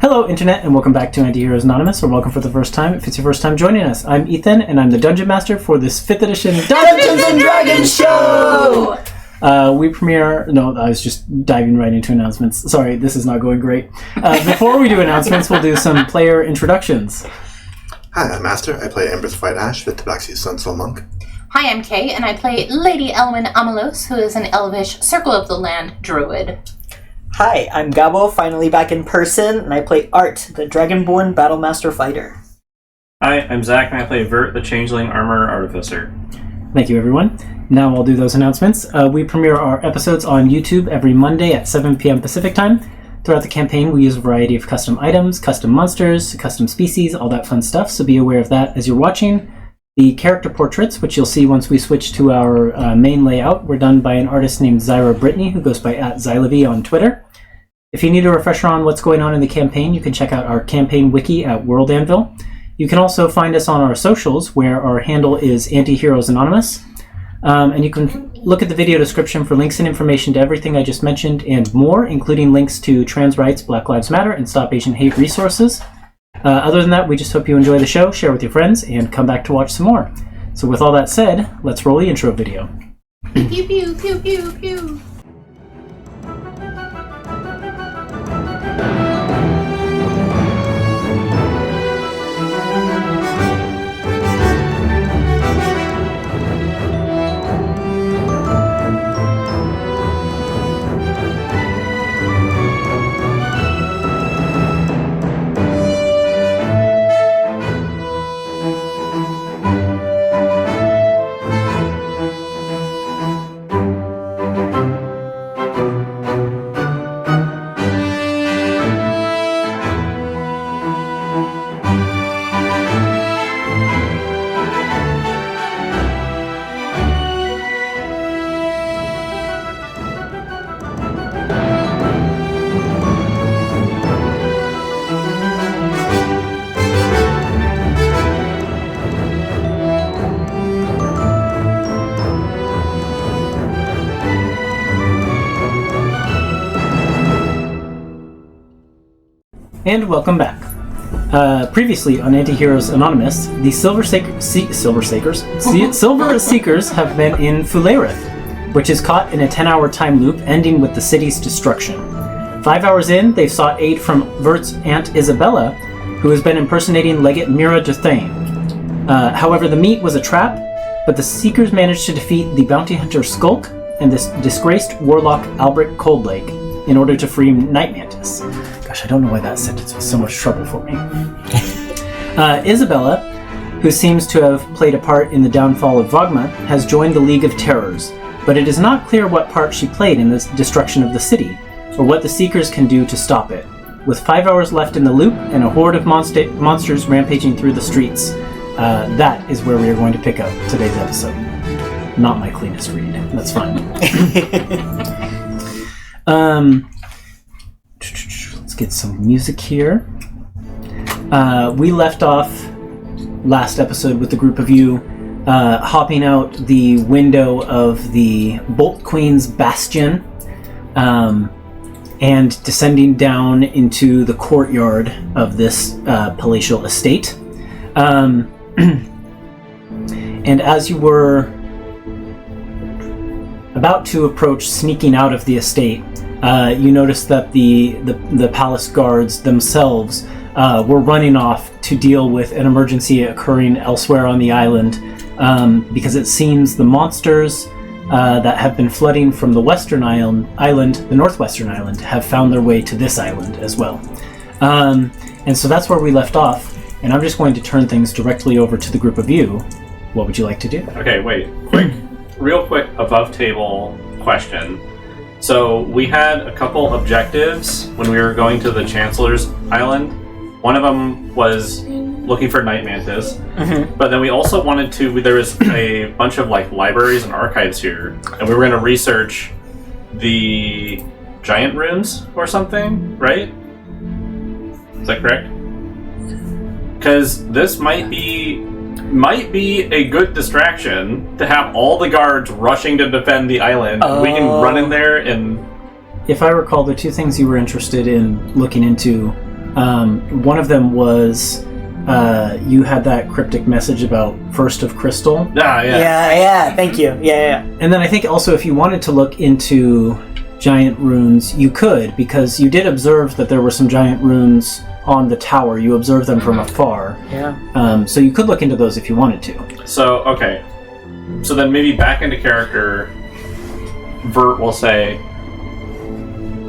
Hello, Internet, and welcome back to Antiheroes Anonymous, or welcome for the first time if it's your first time joining us. I'm Ethan, and I'm the Dungeon Master for this 5th edition Dungeons & Dragons show! We premiere... No, I was just diving right into announcements. Sorry, this is not going great. Before we do announcements, we'll do some player introductions. Hi, I'm Master. I play Ember's Fight Ash, the Tabaxi's Sunsoul Monk. Hi, I'm Kay, and I play Lady Elwyn Amalos, who is an elvish Circle of the Land druid. Hi, I'm Gabo, finally back in person, and I play Art, the Dragonborn Battlemaster Fighter. Hi, I'm Zach, and I play Vert, the Changeling Armor Artificer. Thank you, everyone. Now I'll do those announcements. We premiere our episodes on YouTube every Monday at 7 p.m. Pacific Time. Throughout the campaign, we use a variety of custom items, custom monsters, custom species, all that fun stuff, so be aware of that as you're watching. The character portraits, which you'll see once we switch to our main layout, were done by an artist named Zyra Brittany, who goes by @Zylavy on Twitter. If you need a refresher on what's going on in the campaign, you can check out our campaign wiki at World Anvil. You can also find us on our socials, where our handle is Antiheroes Anonymous. And you can look at the video description for links and information to everything I just mentioned and more, including links to trans rights, Black Lives Matter, and Stop Asian Hate resources. Other than that, we just hope you enjoy the show, share with your friends, and come back to watch some more. So with all that said, let's roll the intro video. Pew pew pew pew pew. And welcome back. Previously on Antiheroes Anonymous, the Silver Seekers have been in Fulerith, which is caught in a 10-hour time loop ending with the city's destruction. 5 hours in, they've sought aid from Vert's Aunt Isabella, who has been impersonating Legate Mira de Thane. However, the meet was a trap, but the Seekers managed to defeat the bounty hunter Skulk and this disgraced warlock Albrecht Coldlake in order to free Night Mantis. Gosh, I don't know why that sentence was so much trouble for me. Isabella, who seems to have played a part in the downfall of Vogma, has joined the League of Terrors, but it is not clear what part she played in the destruction of the city, or what the Seekers can do to stop it. With 5 hours left in the loop and a horde of monsters rampaging through the streets, that is where we are going to pick up today's episode. Not my cleanest read. That's fine. Let's get some music here. We left off last episode with the group of you hopping out the window of the Bolt Queen's Bastion and descending down into the courtyard of this palatial estate. And as you were about to approach sneaking out of the estate, you noticed that the palace guards themselves were running off to deal with an emergency occurring elsewhere on the island, because it seems the monsters that have been flooding from the the northwestern island, have found their way to this island as well. And so that's where we left off, and I'm just going to turn things directly over to the group of you. What would you like to do? Okay, wait. Real quick above table question. So we had a couple objectives when we were going to the Chancellor's Island. One of them was looking for Night Mantis, but then we also wanted to, there was a bunch of libraries and archives here, and we were going to research the giant runes or something, right? Is that correct? Because this might be a good distraction to have all the guards rushing to defend the island. We can run in there and... If I recall, the two things you were interested in looking into One of them was you had that cryptic message about First of Crystal. Yeah, thank you. Yeah. And then I think also if you wanted to look into giant runes, you could, because you did observe that there were some giant runes on the tower. You observed them from afar. Yeah. So you could look into those if you wanted to. So, okay. So then maybe back into character, Vert will say,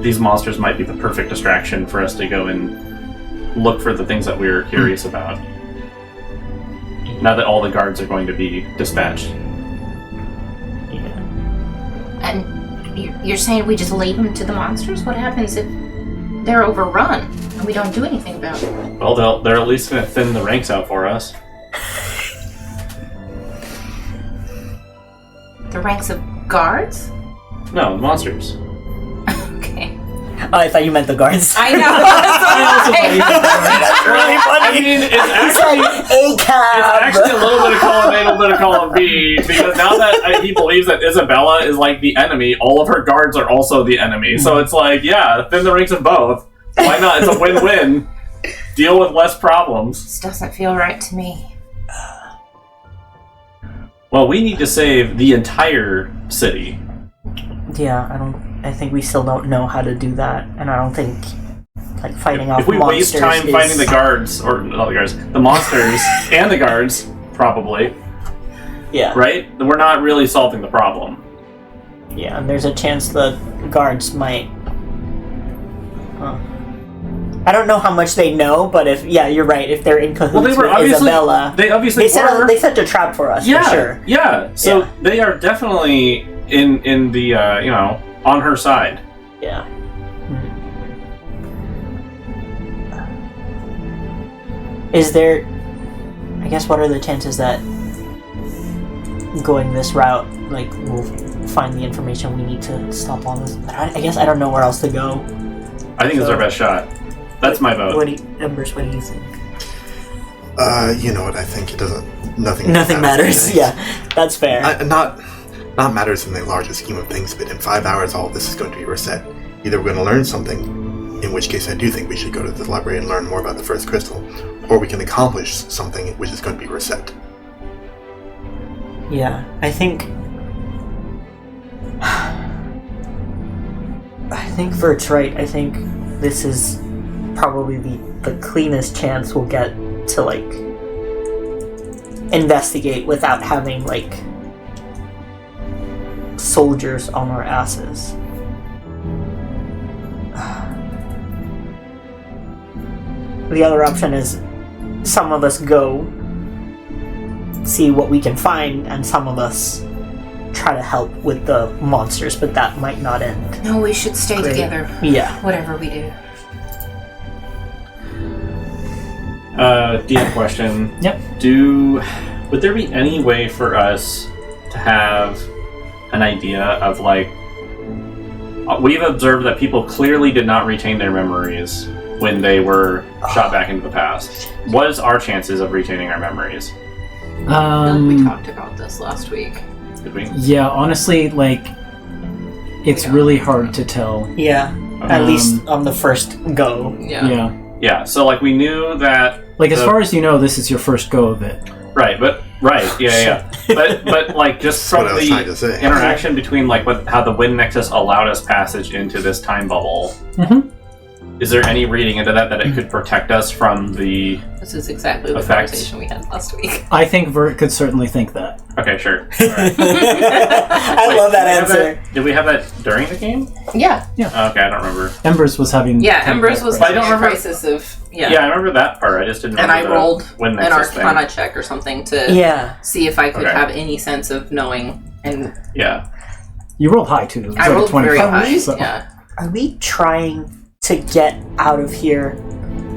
these monsters might be the perfect distraction for us to go and look for the things that we're curious about. Now that all the guards are going to be dispatched. And you're saying we just leave them to the monsters? What happens if they're overrun and we don't do anything about it? Well, they're at least going to thin the ranks out for us. The ranks of guards? No, the monsters. Okay. Oh, I thought you meant the guards. I know. That's really funny. I mean, It's actually a little bit of column A, a little bit of column B, because now that he believes that Isabella is like the enemy, all of her guards are also the enemy. So it's like, yeah, thin the ranks of both. Why not? It's a win-win. Deal with less problems. This doesn't feel right to me. Well, we need to save the entire city. Yeah, I think we still don't know how to do that, and I don't think like fighting off if we monsters waste time fighting the guards, or not the guards, the monsters and the guards, probably. Yeah. Right? We're not really solving the problem. Yeah, and there's a chance the guards might. I don't know how much they know, but you're right. If they're in cahoots with Isabella, they set a trap for us. Yeah, for sure. Yeah. So they are definitely in the on her side. Yeah. Is there? I guess what are the chances that going this route, like, we'll find the information we need to stop all this? I guess I don't know where else to go. I think it's our best shot. That's my vote. Embers, what do you think? You know what? I think it doesn't. Nothing matters. Yeah, that's fair. Not matters in the larger scheme of things, but in 5 hours, all of this is going to be reset. Either we're going to learn something, in which case I do think we should go to the library and learn more about the first crystal, or we can accomplish something which is going to be reset. Yeah, I think Vert's right. I think this is probably the cleanest chance we'll get to, like, investigate without having, like, soldiers on our asses. The other option is some of us go see what we can find, and some of us try to help with the monsters, but that might not end. No, we should stay great. together. Yeah. Whatever we do. Diem question. Yep. Would there be any way for us to have an idea of, like, we've observed that people clearly did not retain their memories when they were shot back into the past. What is our chances of retaining our memories? We talked about this last week. Did we? Yeah, honestly, like, it's really hard to tell. Yeah. At least on the first go. Yeah. Yeah, so, like, we knew that... Like, as far as you know, this is your first go of it. Right, yeah. but like, just from the interaction between, like, how the Wind Nexus allowed us passage into this time bubble, is there any reading into that it could protect us from the This is exactly the effects? conversation we had last week. I think Vert could certainly think that. Okay, sure. All right. I love that answer. Did we have that during the game? Yeah. Okay, I don't remember. Embers was having... Yeah, Embers was I don't having a remember- crisis of... Yeah, I remember that part. I just didn't And remember I rolled Wind an Nexus Arcana check or something to see if I could Okay. have any sense of knowing. And Yeah. You rolled high, too. It was I like rolled a 25. very high. So. Yeah. Are we trying to get out of here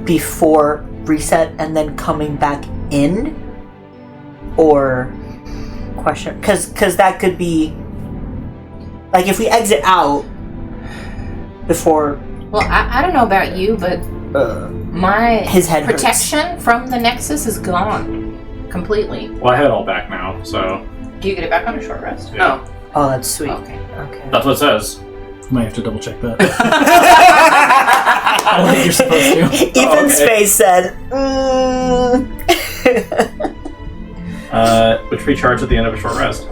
before reset and then coming back in? Or question? Because that could be, like, if we exit out before... Well, I don't know about you, but my his head protection from the Nexus is gone. Completely. Well, I have it all back now, so... Do you get it back on a short rest? Yeah. Oh, that's sweet. Okay. Okay. That's what it says. Might have to double check that. I don't think you're supposed to. Even Space said, Which recharge at the end of a short rest.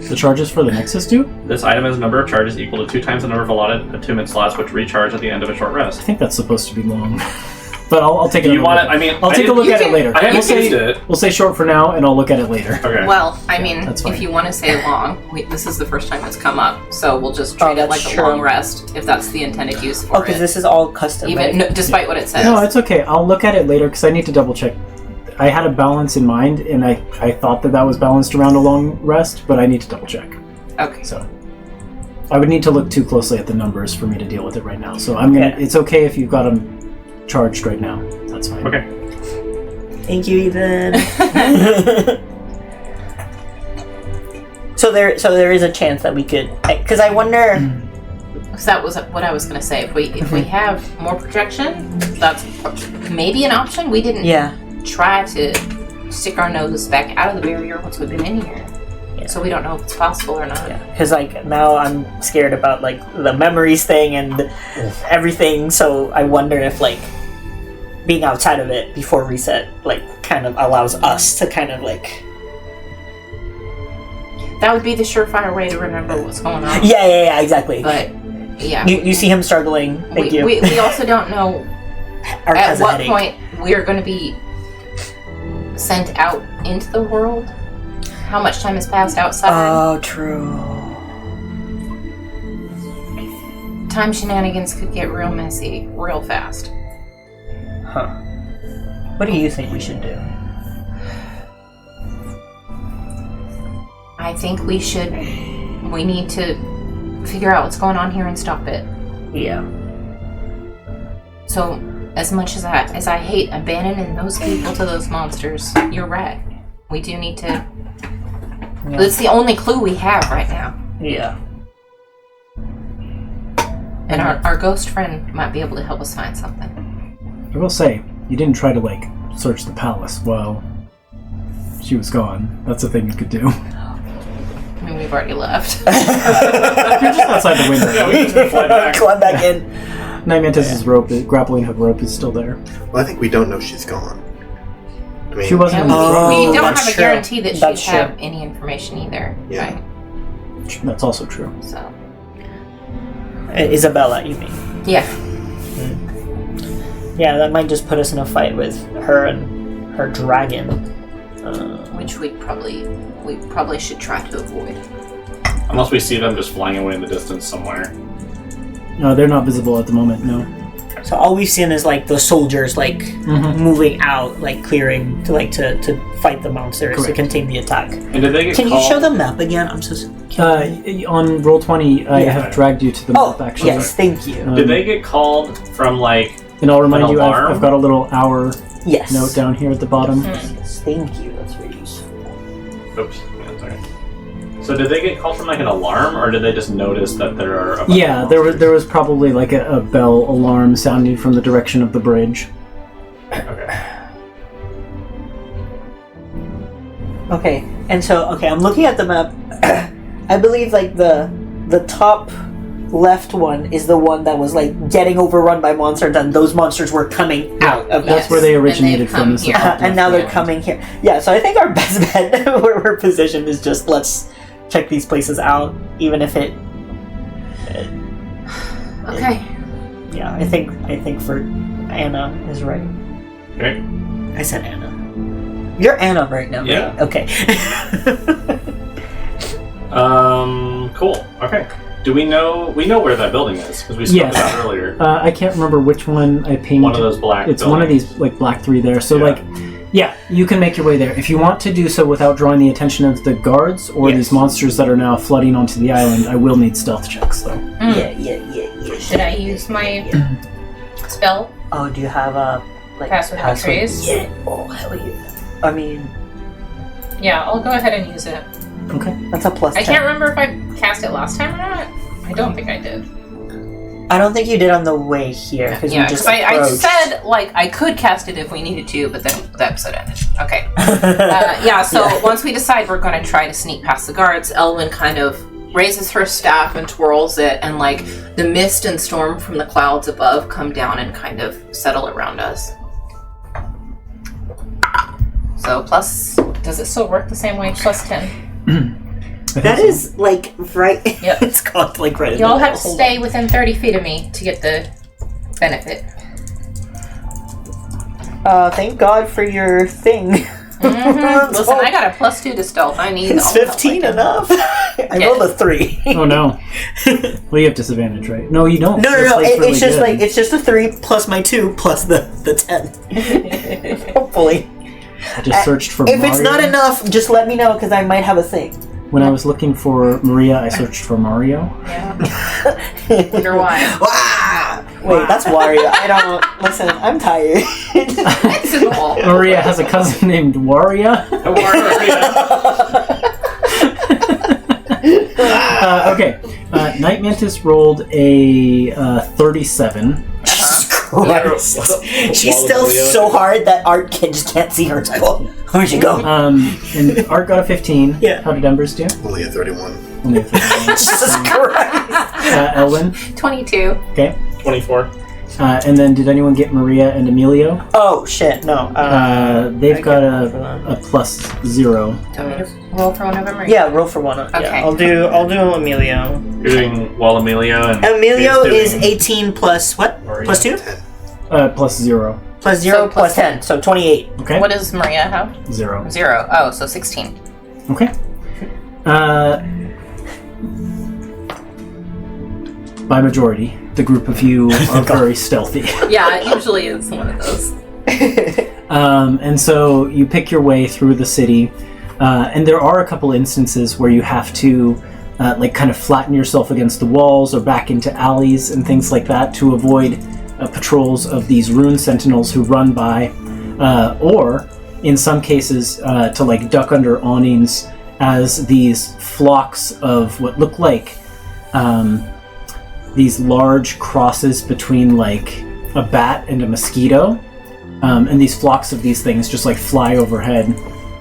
The charges for the Nexus do? This item has a number of charges equal to 2 times the number of allotted attunement slots, which recharge at the end of a short I rest. think that's supposed to be long. But I'll take it. You want it? I mean, I'll take a look at it later. I haven't used it. We'll say short for now, and I'll look at it later. Okay. Well, I mean, that's fine. if you want to say long, this is the first time it's come up, so we'll just treat it like that's a true. long rest if that's the intended use for because it. this is all custom, Even right? no, despite what it says. No, it's okay. I'll look at it later because I need to double check. I had a balance in mind, and I thought that was balanced around a long rest, but I need to double check. Okay. So I would need to look too closely at the numbers for me to deal with it right now. So I'm gonna. Okay. It's okay if you've got them charged right now. That's fine. Okay. Thank you, Ethan. So there is a chance that we could, because I wonder. So that was what I was going to say. If we have more projection, that's maybe an option. We didn't try to stick our nose back out of the barrier once we've been in here. Yeah. So we don't know if it's possible or not. Because now I'm scared about the memories thing and everything. So I wonder if being outside of it before reset kind of allows us to kind of That would be the surefire way to remember what's going on. Yeah, exactly. But yeah, you see him struggling. Thank you. We also don't know Art at has a what headache. point we're going to be sent out into the world. How much time has passed outside? Oh, true. Time shenanigans could get real messy real fast. Huh. What do you think we should do? I think we need to figure out what's going on here and stop it. Yeah. So, as much as I hate abandoning those people to those monsters, you're right. We do need to. Yeah. It's the only clue we have right now. Yeah. And our ghost friend might be able to help us find something. I will say, you didn't try to search the palace while she was gone. That's a thing you could do. I mean, we've already left. You're just outside the window. Yeah, we can fly back. Climb back in. Night Mantis's grappling hook rope is still there. Well, I think we don't know she's gone. I mean, She wasn't And in the throne. we don't that's have a true. guarantee that That's she'd have any information either. Yeah. Right? That's also true. So, Isabella, you mean? yeah. Yeah, that might just put us in a fight with her and her dragon. Which we probably should try to avoid. Unless we see them just flying away in the distance somewhere. No, they're not visible at the moment. No. So all we've seen is the soldiers moving out, clearing to fight the monsters to Correct. contain the attack. And did they get Can you called? show the map again? I'm so On Roll20, I have dragged you to the map actually. yes, thank you. Did they get called from And I'll remind an you, alarm? I've got a little hour Yes. note down here at the bottom. Yes, thank you. That's very useful. Oops. Yeah, sorry. So did they get called from an alarm, or did they just notice that there are? A bunch Yeah, of there was probably a bell alarm sounding from the direction of the bridge. Okay. Okay, and so I'm looking at the map. I believe the top left one is the one that was getting overrun by monsters, and those monsters were coming out of That's Yes. where they And originated they've come from. is the here. top and now left. they're coming here. Yeah, so I think our best bet where we're positioned is just let's check these places out, even if it. Okay. Yeah, I think for Anna is right. Okay. I said Anna. You're Anna right now, Yeah. right? Okay. Cool. Okay. Do we know where that building is? Because we spoke Yes. about it earlier. I can't remember which one I pinged. One of those black. It's one of buildings. these black 3 there. So Yeah. yeah, you can make your way there if you want to do so without drawing the attention of the guards or Yes. these monsters that are now flooding onto the island. I will need stealth checks though. Yeah. Should I use my spell? Oh, do you have a Pass without trace? Yeah. Oh, hell yeah. I mean, Yeah, I'll go ahead and use it. Okay. that's a plus 10. I can't remember if I cast it last time or not. I don't think I did. I don't think you did on the way here because Yeah, we just because I approached. said I could cast it if we needed to, but then the episode ended. Okay. So Yeah. once we decide we're going to try to sneak past the guards, Elwyn kind of raises her staff and twirls it, and like the mist and storm from the clouds above come down and kind of settle around us. So plus, does it still work the same way? Plus 10. That is like right. Yep. It's called like right. Y'all have to stay within 30 feet of me to get the benefit. Thank God for your thing. Listen, I got a +2 to stealth. I need. Is 15 enough? I rolled a 3. Oh no. Well, you have disadvantage, right? No, you don't. No. It's It's really just good. a 3 plus my 2 plus the 10. Hopefully. I just searched for If Mario. it's not enough, just let me know because I might have a thing. When I was looking for Maria, I searched for Mario. Yeah. Wonder why. Wow. Wait, that's Wario. I don't listen. I'm tired. It's in the wall. Maria has a cousin named Waria. Okay. Night Mantis rolled a 37. Jesus Christ. She stealths so hard that Art just can't see her. It's like, oh, where'd she go? And Art got a 15. Yeah. How did Embers do? Only a 31. Only a 15. Jesus Christ. Elwin? 22. Okay. 24. And then did anyone get Maria and Emilio? Oh, shit, no. They've got a +0. Do you want me to roll for one of them? Or Yeah, roll for one. Okay. Yeah, I'll do Emilio. You're doing Emilio and Emilio is is doing 18 plus what? Maria. Plus 2? 10. +0. Plus 0 So plus plus 10, so 28. Okay. What does Maria have? 0. 0. Oh, so 16. Okay. By majority, the group of you are very stealthy. Yeah, it usually is one of those. And so you pick your way through the city, and there are a couple instances where you have to like kind of flatten yourself against the walls or back into alleys and things like that to avoid patrols of these rune sentinels who run by, or in some cases to like duck under awnings as these flocks of what look like these large crosses between like a bat and a mosquito, and these flocks of these things just like fly overhead.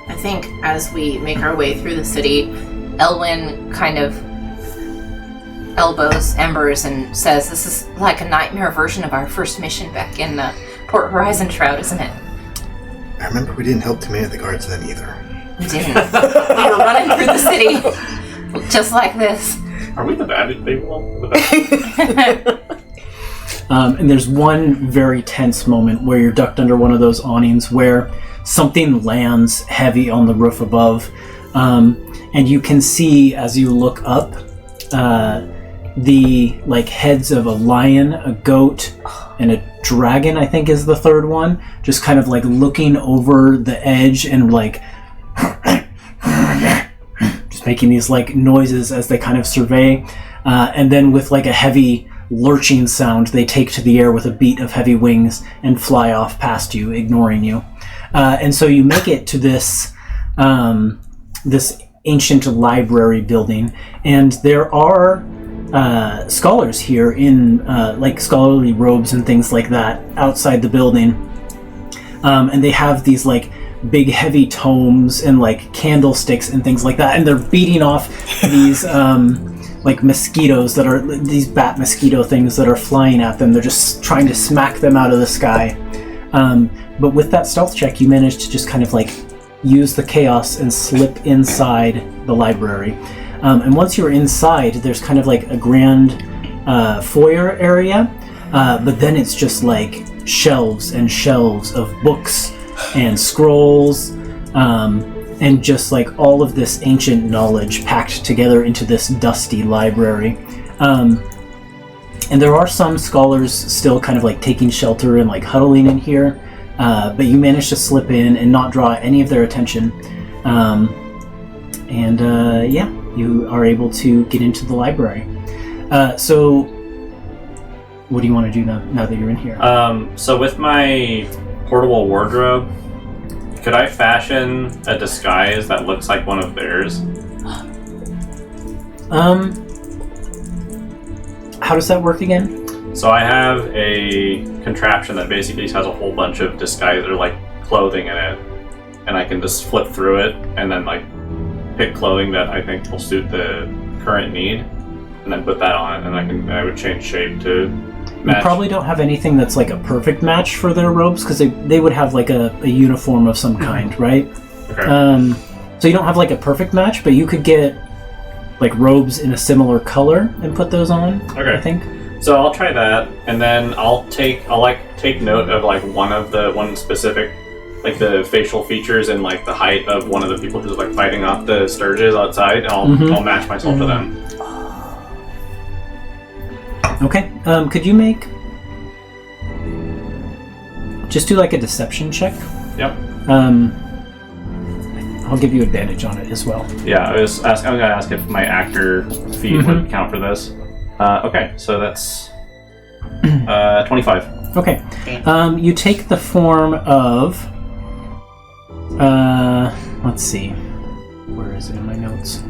I think as we make our way through the city, Elwyn kind of elbows Embers and says, "This is like a nightmare version of our first mission back in Port Horizon Shroud, isn't it?" I remember we didn't help too many of the guards then either. We didn't. We were running through the city just like this. Are we the bad people? The bad And there's one very tense moment where you're ducked under one of those awnings where something lands heavy on the roof above, and you can see as you look up the like heads of a lion, a goat, and a dragon, I think is the third one, just kind of like looking over the edge and like just making these like noises as they kind of survey, and then with like a heavy lurching sound they take to the air with a beat of heavy wings and fly off past you, ignoring you. And so you make it to this this ancient library building, and there are scholars here in like scholarly robes and things like that outside the building, and they have these like big heavy tomes and like candlesticks and things like that, and they're beating off these like mosquitoes that are these bat mosquito things that are flying at them. They're just trying to smack them out of the sky. But with that stealth check, you managed to just kind of like use the chaos and slip inside the library. And once you're inside, there's kind of like a grand foyer area, but then it's just like shelves and shelves of books and scrolls, and just like all of this ancient knowledge packed together into this dusty library. And there are some scholars still kind of like taking shelter and like huddling in here, but you managed to slip in and not draw any of their attention. Yeah, you are able to get into the library. So what do you want to do now that you're in here? So with my portable wardrobe, could I fashion a disguise that looks like one of theirs? How does that work again? So I have a contraption that basically has a whole bunch of disguise or like clothing in it, and I can just flip through it and then like pick clothing that I think will suit the current need, and then put that on, and I would change shape to match. You probably don't have anything that's like a perfect match for their robes, because they would have like a uniform of some kind, right? Okay. So you don't have like a perfect match, but you could get like robes in a similar color and put those on. Okay. I think. So I'll try that, and then I'll take note of like one specific, like the facial features and like the height of one of the people who's like fighting off the Sturges outside, and I'll match myself to them. Okay. Could you make just do like a deception check? Yep. I'll give you advantage on it as well. Yeah, I'm gonna ask if my actor feat would count for this. Okay, so that's 25. Okay. You take the form of let's see. Where is it in my notes?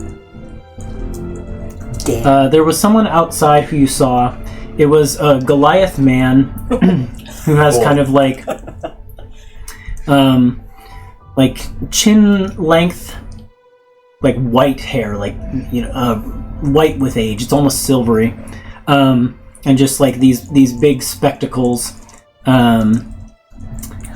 There was someone outside who you saw. It was a Goliath man who has kind of like chin length, like white hair, like white with age. It's almost silvery, and just like these big spectacles.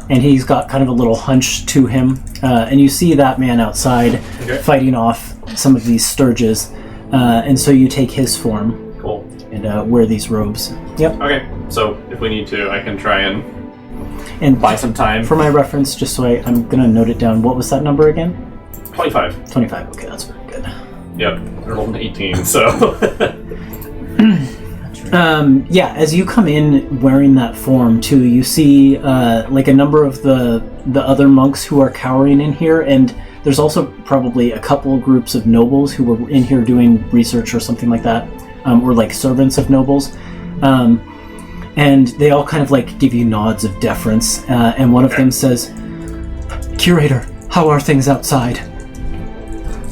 And he's got kind of a little hunch to him, and you see that man outside fighting off some of these Sturges, and so you take his form. Cool. And wear these robes. Yep. Okay, so if we need to, I can try and buy some time. For my reference, just so I'm going to note it down, what was that number again? 25. 25, okay, that's very good. Yep, I rolled an 18, so... Yeah, as you come in wearing that form, too, you see like a number of the other monks who are cowering in here, and there's also probably a couple groups of nobles who were in here doing research or something like that, or like servants of nobles. And they all kind of like give you nods of deference, and one of them says, "Curator, how are things outside?"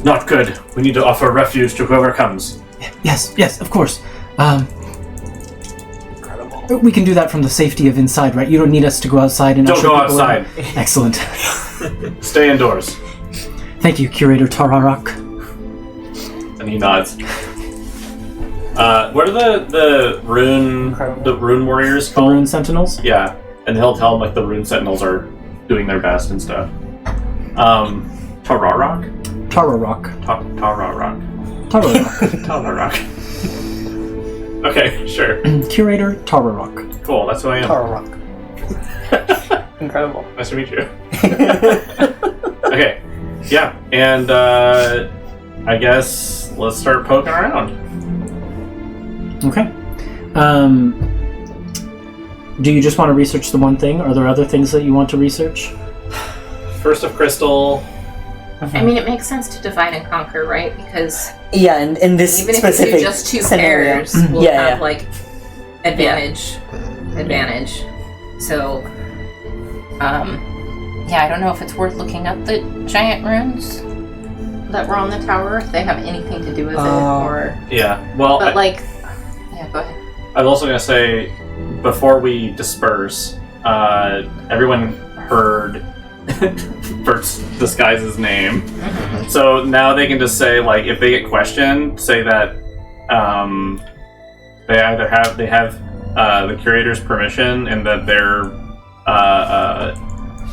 Not good. We need to offer refuge to whoever comes. Yes, of course. We can do that from the safety of inside, right? You don't need us to go outside and don't go outside. Excellent. Stay indoors. Thank you, Curator Tararak. And he nods. What are the rune warriors called? The Rune Sentinels? Yeah, and he'll tell him like the rune sentinels are doing their best and stuff. Tararak? Tararak. Tararak. Tararak. Tararak. Okay, sure. Curator Tararak. Cool, that's who I am. Tararak. Incredible. Nice to meet you. Okay, yeah, and I guess let's start poking around. Okay. Do you just want to research the one thing? Are there other things that you want to research? First of Crystal. I mean, it makes sense to divide and conquer, right? Because yeah, in this even specific if you do just two scenario. pairs, we'll have like advantage. So, yeah, I don't know if it's worth looking up the giant runes that were on the tower, if they have anything to do with it, or yeah. Well, but yeah, go ahead. I was also gonna say, before we disperse, everyone heard Bert's disguise's name. Mm-hmm. So now they can just say, like, if they get questioned, say that they either have the curator's permission and that they're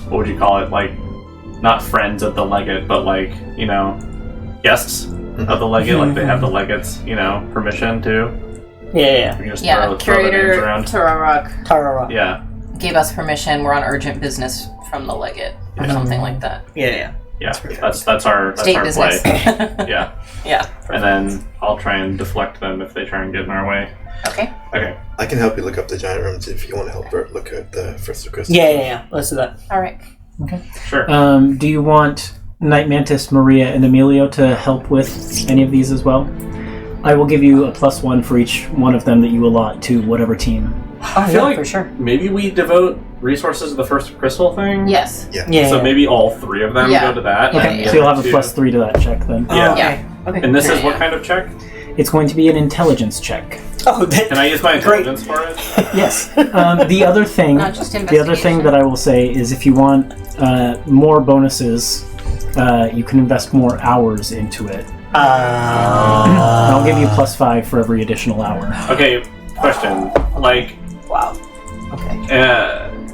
what would you call it, like, not friends of the legate, but like, you know, guests of the legate, like they have the legate's, you know, permission to. Yeah. We can just Yeah, throw the Curator names around. Tararak. Yeah. Gave us permission. We're on urgent business from the legate, or something like that. Yeah. Yeah, that's our State business. play. Yeah. Yeah. And then I'll try and deflect them if they try and get in our way. Okay. Okay. I can help you look up the giant rooms if you want to help Bert look at the First of Crystal. Yeah. Let's do that. All right. Okay. Sure. Do you want Night Mantis, Maria, and Emilio to help with any of these as well? I will give you a +1 for each one of them that you allot to whatever team. I feel like for sure. maybe we devote resources to the First Crystal thing. Yes. Yeah. So maybe all three of them go to that. Okay, and the so you'll have other a two- +3 to that check then. Yeah. Yeah. Okay. And this is what kind of check? It's going to be an intelligence check. Oh, that, Can I use my intelligence for it? Yes. The other thing, Not just the other thing investigation. that I will say is, if you want more bonuses, you can invest more hours into it. I'll give you +5 for every additional hour. Okay, question. Like, Wow. Okay.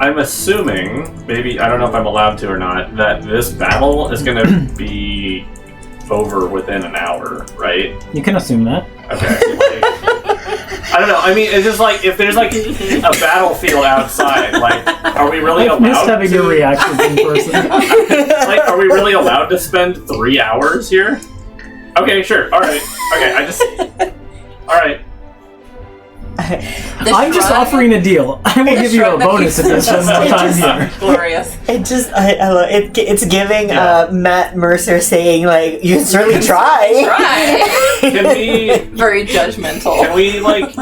I'm assuming, maybe, I don't know if I'm allowed to or not, that this battle is going to be over within an hour, right? You can assume that. Okay. I don't know. I mean, it's just like, if there's like a battlefield outside, like, are we really allowed Missed having to... your reactions in person. Like, are we really allowed to spend 3 hours here? Okay, sure. Alright. Okay, Alright. I'm just offering a deal. I will give you a bonus if you spend more time here. Glorious. It just, I love it. It's giving Matt Mercer saying, like, you can certainly try. Right. Can we... Very judgmental. Can we, like,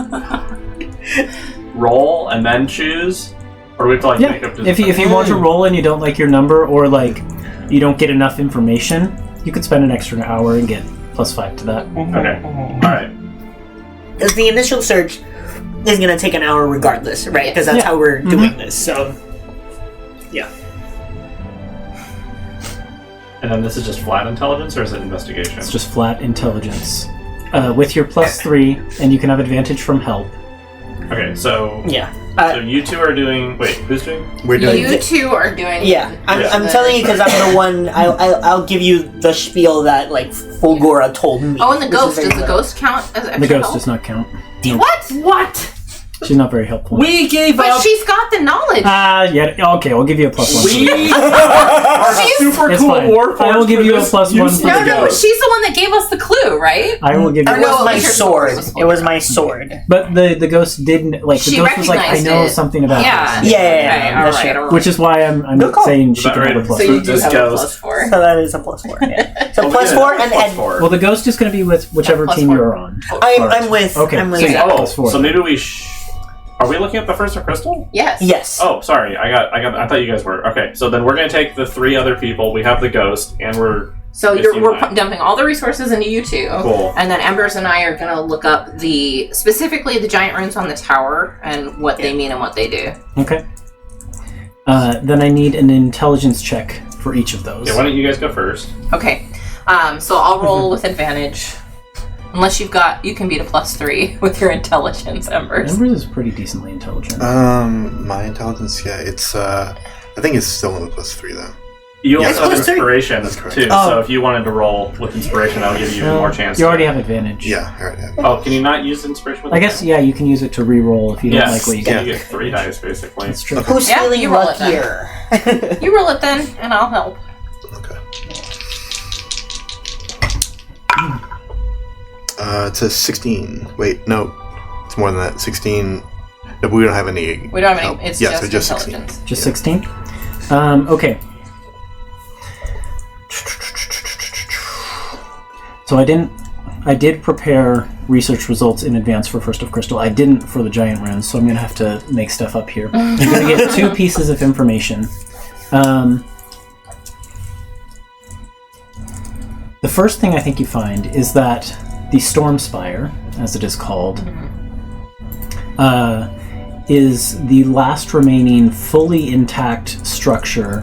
roll and then choose? Or do we have to, like, make up... If you want to roll and you don't like your number, or, like, you don't get enough information, you could spend an extra hour and get +5 to that. Okay. Alright. Because the initial search is going to take an hour regardless, right? Because that's how we're doing this, so... Yeah. And then this is just flat intelligence, or is it investigation? It's just flat intelligence. With your +3, and you can have advantage from help. Okay, so... Yeah. So you two are doing... Wait, who's doing? We're doing. You two are doing. Yeah, I'm telling you because I'm the one. I'll give you the spiel that like Fulgora told me. Oh, and the which is ghost. very Does the clever. ghost count as extra The ghost help? does not count. What? What? She's not very helpful. We gave But up... she's got the knowledge. Yeah, okay, I'll give you a +1. We are She's- super It's cool fine. warforged I will give for you a this +1 use for no, the no, ghost. she's the one that gave us the clue, right? I will give you It was no, my it was your sword. sword. It was my sword. But the ghost didn't, like, the She ghost was like, I recognized know it. something about Yeah. this. Yeah, Okay, all that's right, true. all right. Which is why I'm Good call. saying Is she that can have a right? plus. So you do This have ghost. a +4. So that is a +4. Yeah. So Oh, +4 yeah, and +4. Well, the ghost is going to be with whichever Plus team 4. you're on. I'm with. Okay, I'm with. so Yeah. Oh, +4. so maybe we are we looking at the first of crystal? Yes. Yes. Oh, sorry. I thought you guys were. Okay, so then we're going to take the 3 other people. We have the ghost, and we're... So Yes, you we're might. dumping all the resources into you two. Cool. And then Embers and I are going to look up specifically the giant runes on the tower and what they mean and what they do. Okay. Then I need an intelligence check for each of those. Yeah, why don't you guys go first? Okay. So I'll roll with advantage. Unless you can beat a +3 with your intelligence, Embers. Embers is pretty decently intelligent. My intelligence, yeah, it's I think it's still in the +3 though. You Yeah, also have that's inspiration, That's correct. too, Oh. so if you wanted to roll with inspiration, that'll give you more chance. You already have advantage. Yeah, I already have. Oh, can you not use inspiration with I guess, yeah, you can use it to re-roll if you don't like what you so get. you get 3 dice, basically. That's true. Who's Yeah, feeling you roll it then. luckier? You roll it then, and I'll help. Okay. It's a 16. Wait, no, it's more than that. 16. No, but we don't have any. We don't have help. any. It's yeah, just so just 16. intelligence. Just 16? Okay. So I did prepare research results in advance for First of Crystal. I didn't for the giant runes, so I'm going to have to make stuff up here. You're going to get 2 pieces of information. The first thing I think you find is that the Storm Spire, as it is called, is the last remaining fully intact structure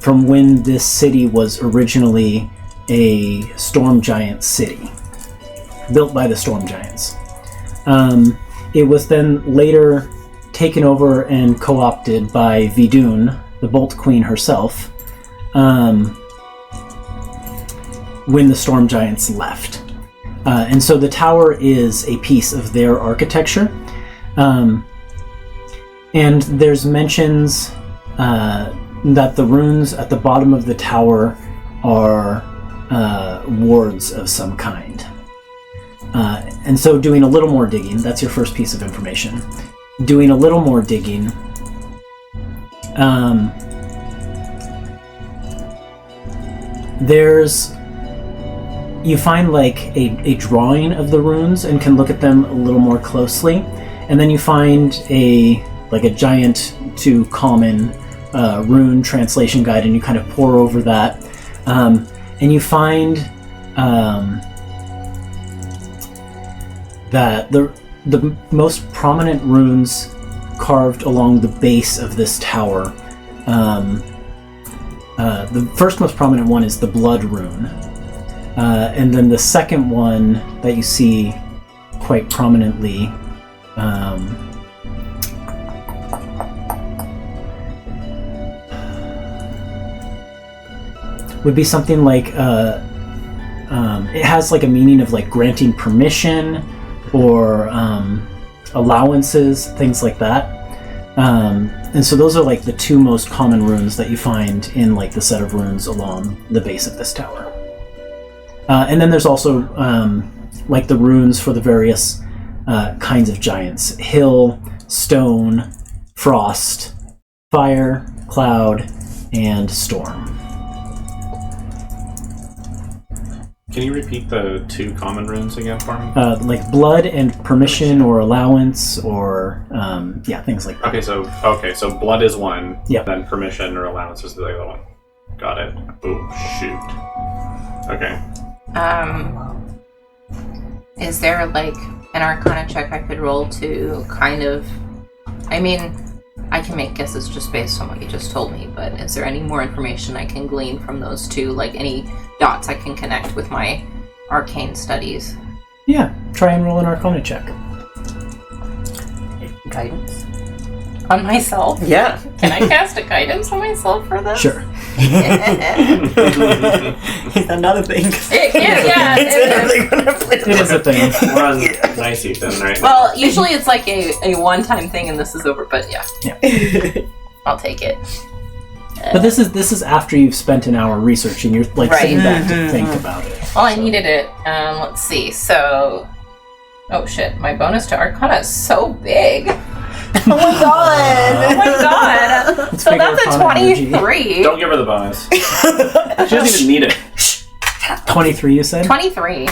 from when this city was originally a storm giant city, built by the storm giants. It was then later taken over and co-opted by Vidun, the Bolt Queen herself, when the storm giants left. And so the tower is a piece of their architecture. And there's mentions that the runes at the bottom of the tower are wards of some kind. And so doing a little more digging, that's your first piece of information. Doing a little more digging, you find like a drawing of the runes and can look at them a little more closely. And then you find a giant to common rune translation guide, and you kind of pore over that. And you find that the most prominent runes carved along the base of this tower. The first most prominent one is the Blood Rune. And then the second one that you see quite prominently would be something like it has like a meaning of like granting permission or allowances, things like that. And so those are like the two most common runes that you find in like the set of runes along the base of this tower. And then there's also like the runes for the various kinds of giants: hill, stone, frost, fire, cloud, and storm. Can you repeat the two common runes again for me? Like blood and permission or allowance or things like that. Okay, so blood is one. Yep. Then permission or allowance is the other one. Got it. Oh shoot. Okay. Is there like an Arcana check I could roll to kind of? I mean, I can make guesses just based on what you just told me, but is there any more information I can glean from those two? Like any dots I can connect with my arcane studies? Yeah, try and roll an Arcana check. Guidance? On myself? Yeah. Can I cast a guidance on myself for this? Sure. Another thing. It is a thing. We're on nice Ethan, right? Well, usually it's like a one-time thing and this is over, but yeah. I'll take it. But this is after you've spent an hour researching. You're like sitting back to think about it. Well, I needed it. Let's see. So, oh shit, my bonus to Arcana is so big. Oh my god! Oh my god! So that's a 23. Don't give her the bonus. She doesn't even need it. 23, you said? 23.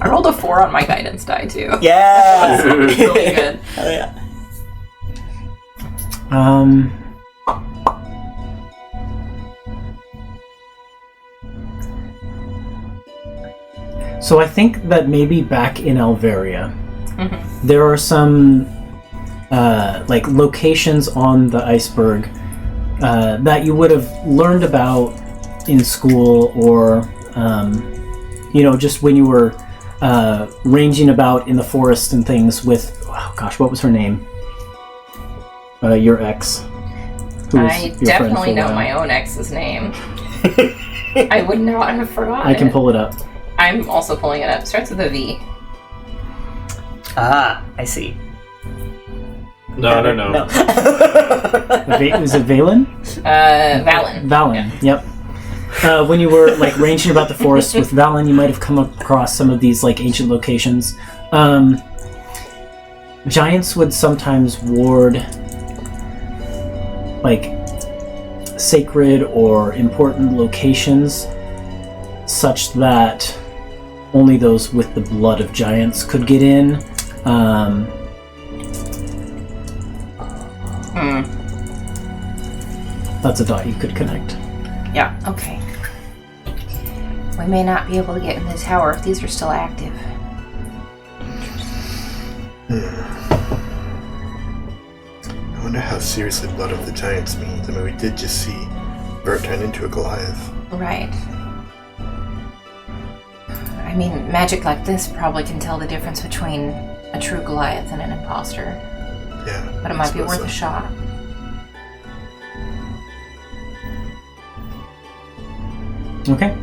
I rolled a 4 on my guidance die too. Yeah! That's really good. Hell yeah. So I think that maybe back in Alvaria, there are some like locations on the iceberg that you would have learned about in school, or just when you were ranging about in the forest and things with, oh gosh, what was her name? Your ex. I definitely know my own ex's name. I would not have forgotten. I can pull it up. I'm also pulling it up. Starts with a V. Ah, I see. No. Is it Valen? Valen. Valen, yep. When you were like ranging about the forest with Valen, you might have come across some of these like ancient locations. Giants would sometimes ward like sacred or important locations, such that only those with the blood of giants could get in. That's a dot you could connect. Yeah, okay. We may not be able to get in the tower if these are still active. I wonder how seriously blood of the giants means. I mean, we did just see Bert turn into a Goliath. Right. I mean, magic like this probably can tell the difference between a true Goliath and an imposter. Yeah. But it might be worth a shot. Okay.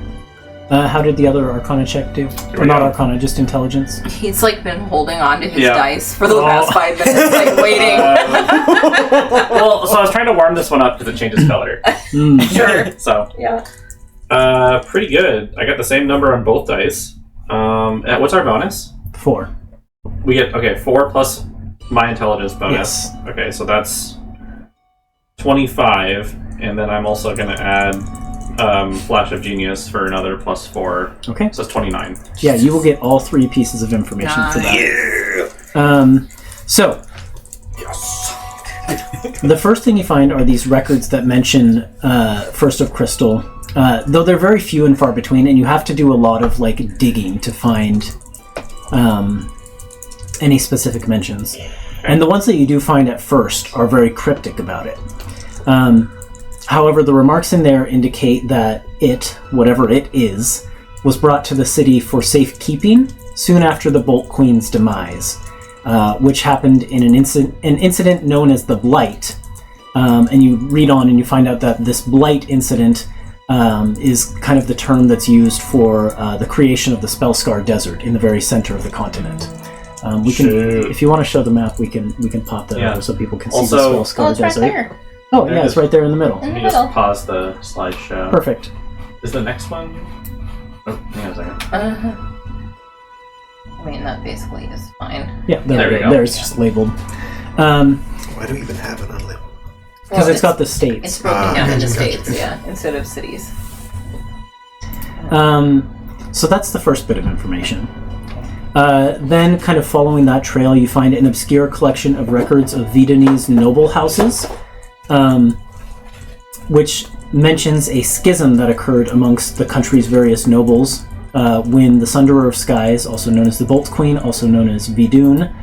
How did the other Arcana check do? Or not Arcana, just Intelligence? He's like been holding on to his dice for the last 5 minutes, like waiting. Well, so I was trying to warm this one up because it changes color. Sure. So. Yeah. Pretty good. I got the same number on both dice. What's our bonus? 4. We get 4 plus my intelligence bonus. Yes. Okay, so that's 25, and then I'm also going to add Flash of Genius for another plus 4. Okay. So that's 29. Yeah, you will get all 3 pieces of information for that. So, Yes. the first thing you find are these records that mention First of Crystal, though they're very few and far between, and you have to do a lot of like digging to find any specific mentions. And the ones that you do find at first are very cryptic about it. However, the remarks in there indicate that it, whatever it is, was brought to the city for safekeeping soon after the Bolt Queen's demise, which happened in an incident known as the Blight. And you read on and you find out that this Blight incident is kind of the term that's used for the creation of the Spellscar Desert in the very center of the continent. We can, if you want to show the map, we can pop that over so people can see the Spellscar Desert. Right there. Oh, yeah, it's right there in the middle. In the Let me just middle. pause the slideshow. Perfect. Is the next one? Oh, hang on a second. I mean, that basically is fine. Yeah, There we go. There, it's just labeled. Why do we even have it unlabeled? Because it's got the It's states. broken down into gotcha. states, yeah, instead of cities. So that's the first bit of information. Then, kind of following that trail, you find an obscure collection of records of Vidanese noble houses, which mentions a schism that occurred amongst the country's various nobles when the Sunderer of Skies, also known as the Bolt Queen, also known as Vidun,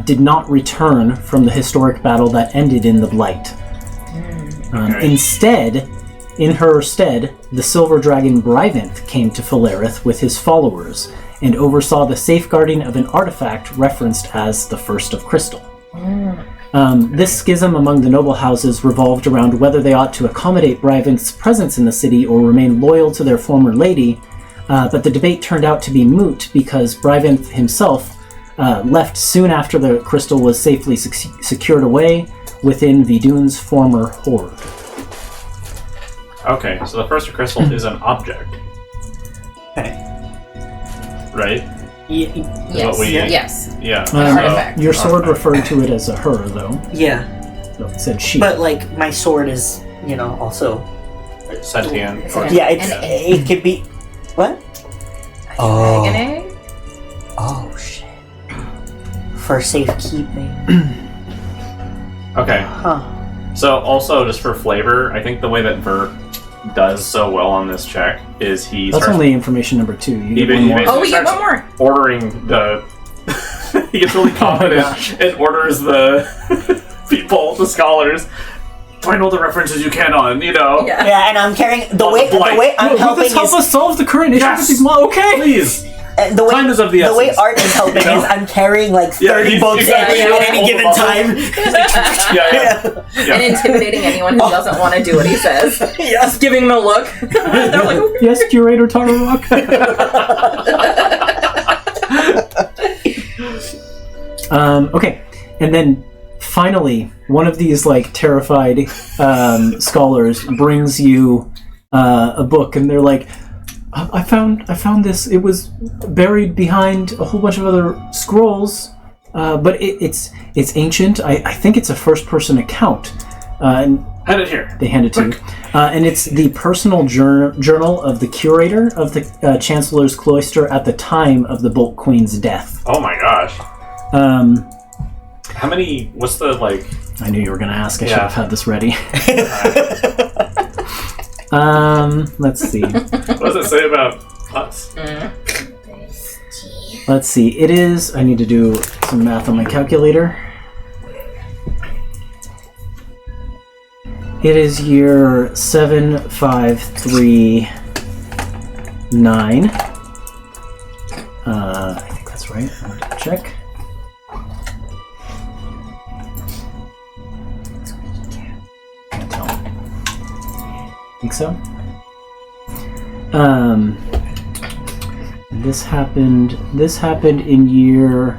did not return from the historic battle that ended in the Blight. Instead, in her stead, the Silver Dragon Bryvanth came to Philareth with his followers and oversaw the safeguarding of an artifact referenced as the First of Crystal. This schism among the noble houses revolved around whether they ought to accommodate Bryvanth's presence in the city or remain loyal to their former lady, but the debate turned out to be moot because Bryvanth himself left soon after the crystal was safely secured away within Vidun's former hoard. Okay, so the First of Crystal is an object, Okay. right? Yes. what we- Yes. Yeah. artifact. Your sword Artifact. referred to it as a her, though. Yeah, So it said she. but like my sword is, also. Sentient. It's an- Yeah, an it could be. What? dragon egg? Oh shit. For safekeeping. Okay. Huh. So also, just for flavor, I think the way that Vert does so well on this check is he That's starts only information number 2. You get Even- one more. even- Oh, we get starts- one more. ordering the. He gets really confident and orders the people, the scholars, find all the references you can on, Yeah. Yeah, and I'm carrying the On way the blight. I'm Will helping this help is us solve the current issue Yes. with these okay. Please. the way Time is of the way essence. Art is helping You know? is I'm carrying like 30 Yeah, he's- books exactly, at yeah, any all given the time. Yeah. And intimidating anyone who doesn't want to do what he says. Just giving him a look. They're like, okay. Yes, Curator Tararok. Okay, and then finally, one of these terrified scholars brings you a book, and they're like, I found this. It was buried behind a whole bunch of other scrolls, but it's ancient. I think it's a first-person account. And Hand it here. they hand it to you. And it's the personal journal of the curator of the Chancellor's Cloister at the time of the Bolt Queen's death. Oh my gosh. How many? What's the I knew you were going to ask. I should Yeah. have had this ready. Let's see. What does it say about us? Let's see. It is... I need to do some math on my calculator. It is year 7539. I think that's right. I'm going to check. Can't tell. Think so? This happened in year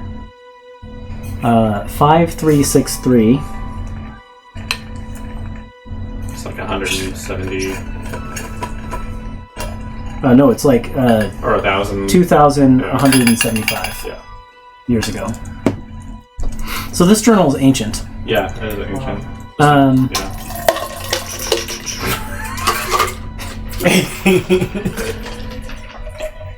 5363. It's like 170 No, it's like or 1,000. 2,175 Yeah. years ago. So this journal is ancient. Yeah, it is ancient. Um, Yeah.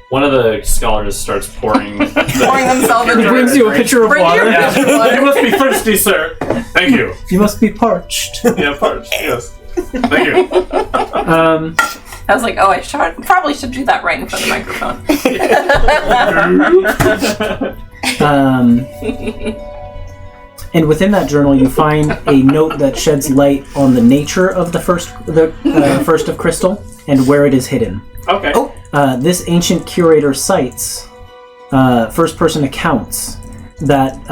One of the scholars starts pouring. pouring themselves He into brings you a pitcher of Bring water. your- Yeah. You must be thirsty, sir. Thank you. You must be parched. Yeah, parched. Yes. Thank you. I was like, oh, probably should do that right in front of the microphone. And within that journal, you find a note that sheds light on the nature of the first of crystal and where it is hidden. Okay. This ancient curator cites first-person accounts that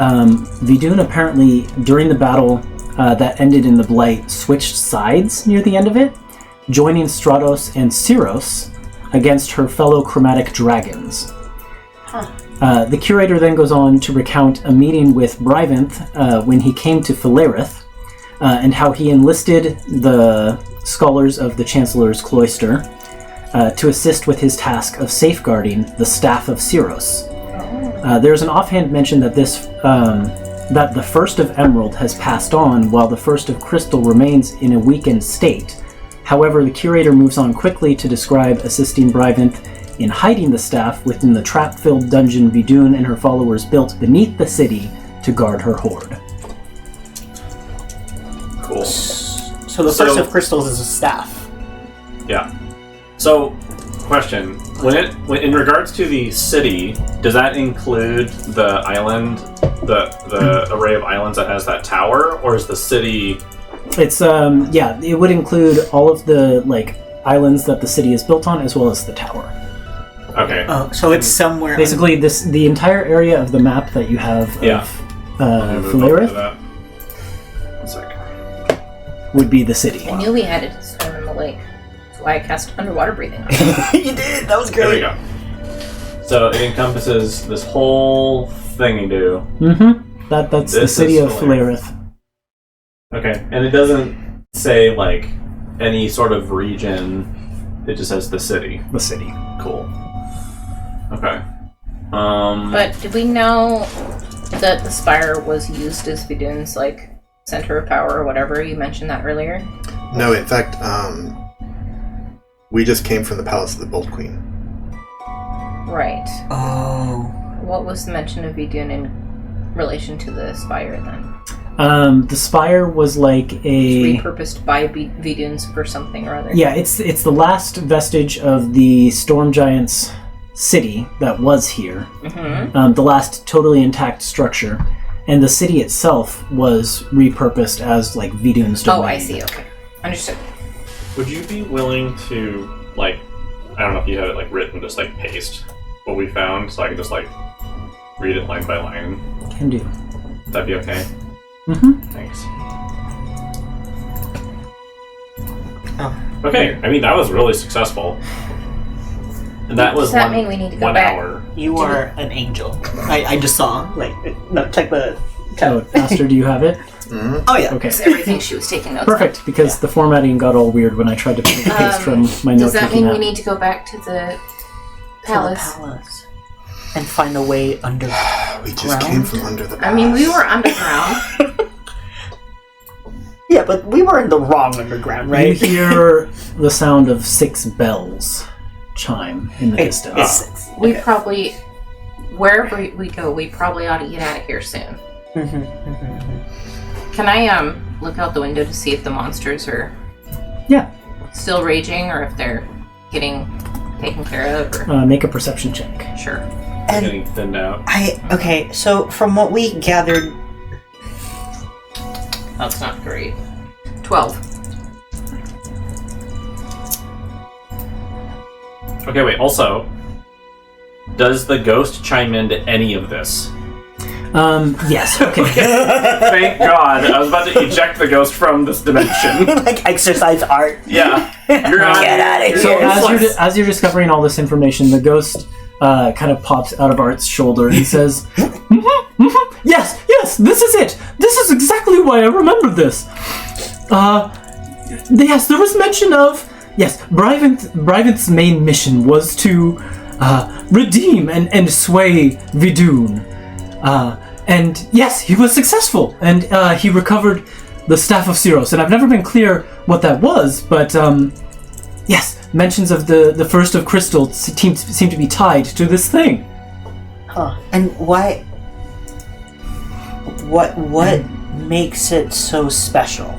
Vidun apparently, during the battle that ended in the Blight, switched sides near the end of it, joining Stratos and Syros against her fellow chromatic dragons. The curator then goes on to recount a meeting with Bryvanth when he came to Philareth, and how he enlisted the scholars of the Chancellor's Cloister to assist with his task of safeguarding the Staff of Syros. There's an offhand mention that that the First of Emerald has passed on, while the First of Crystal remains in a weakened state. However, the curator moves on quickly to describe assisting Bryvanth in hiding the staff within the trap-filled dungeon Vidun and her followers built beneath the city to guard her hoard. Cool. So the First of Crystals is a staff. Yeah. So, question: when in regards to the city, does that include the island, the array of islands that has that tower, or is the city? It's it would include all of the islands that the city is built on, as well as the tower. Okay. Oh, so it's somewhere. Basically, the entire area of the map that you have of Philareth 1 sec. would be the city. I knew we had to swim in the lake. That's why I cast underwater breathing on You did. That was There we great. go. So it encompasses this whole thingy-do. Mm-hmm. That's the This city is of Philareth. Okay, and it doesn't say any sort of region. It just says the city. The city. Cool. Okay. But did we know that the spire was used as Vidun's center of power or whatever? You mentioned that earlier. No, in fact, we just came from the Palace of the Bolt Queen. Right. Oh. What was the mention of Vidun in relation to the spire then? The spire was like a Repurposed by Viduns for something or other. yeah. It's the last vestige of the Storm Giants city that was here. Mm-hmm. The last totally intact structure, and the city itself was repurposed as Vidun's domain. Oh, I see. Okay, understood. Would you be willing to I don't know if you have it written, just paste what we found, so I can just read it line by line? Can do. Would that be okay? Mm-hmm. Thanks. Oh. Okay, I mean that was really successful. And that was Does that mean we need to go 1 back? hour. You are an angel. I just saw. Check the. Oh, Aster, do you have it? Mm-hmm. Oh yeah. Okay. It's everything she was taking notes Perfect, because the formatting got all weird when I tried to paste from my on. note Does that taking mean we app. need to go back to the palace? And find a way under. We just came from under the palace. I mean, we were underground. Yeah, but we were in the wrong underground, right? You hear the sound of 6 bells chime in the distance. We probably, wherever we go, we probably ought to get out of here soon. Can I look out the window to see if the monsters are still raging or if they're getting taken care of? Or... Make a perception check. Sure. Getting thinned out. Okay, so from what we gathered, That's not great. 12. Okay, wait. Also, does the ghost chime into any of this? Yes. Okay. Thank God. I was about to eject the ghost from this dimension. exercise art. Yeah. You're out. Get out of here. So as you're discovering all this information, the ghost kind of pops out of Art's shoulder and says, Yes, this is it. This is exactly why I remember this. Yes, there was mention of Bryvanth's main mission was to redeem and sway Vidun. And yes, he was successful, and he recovered the Staff of Syros. And I've never been clear what that was, but yes, mentions of the First of Crystal seem to be tied to this thing. Huh. And why? What makes it so special?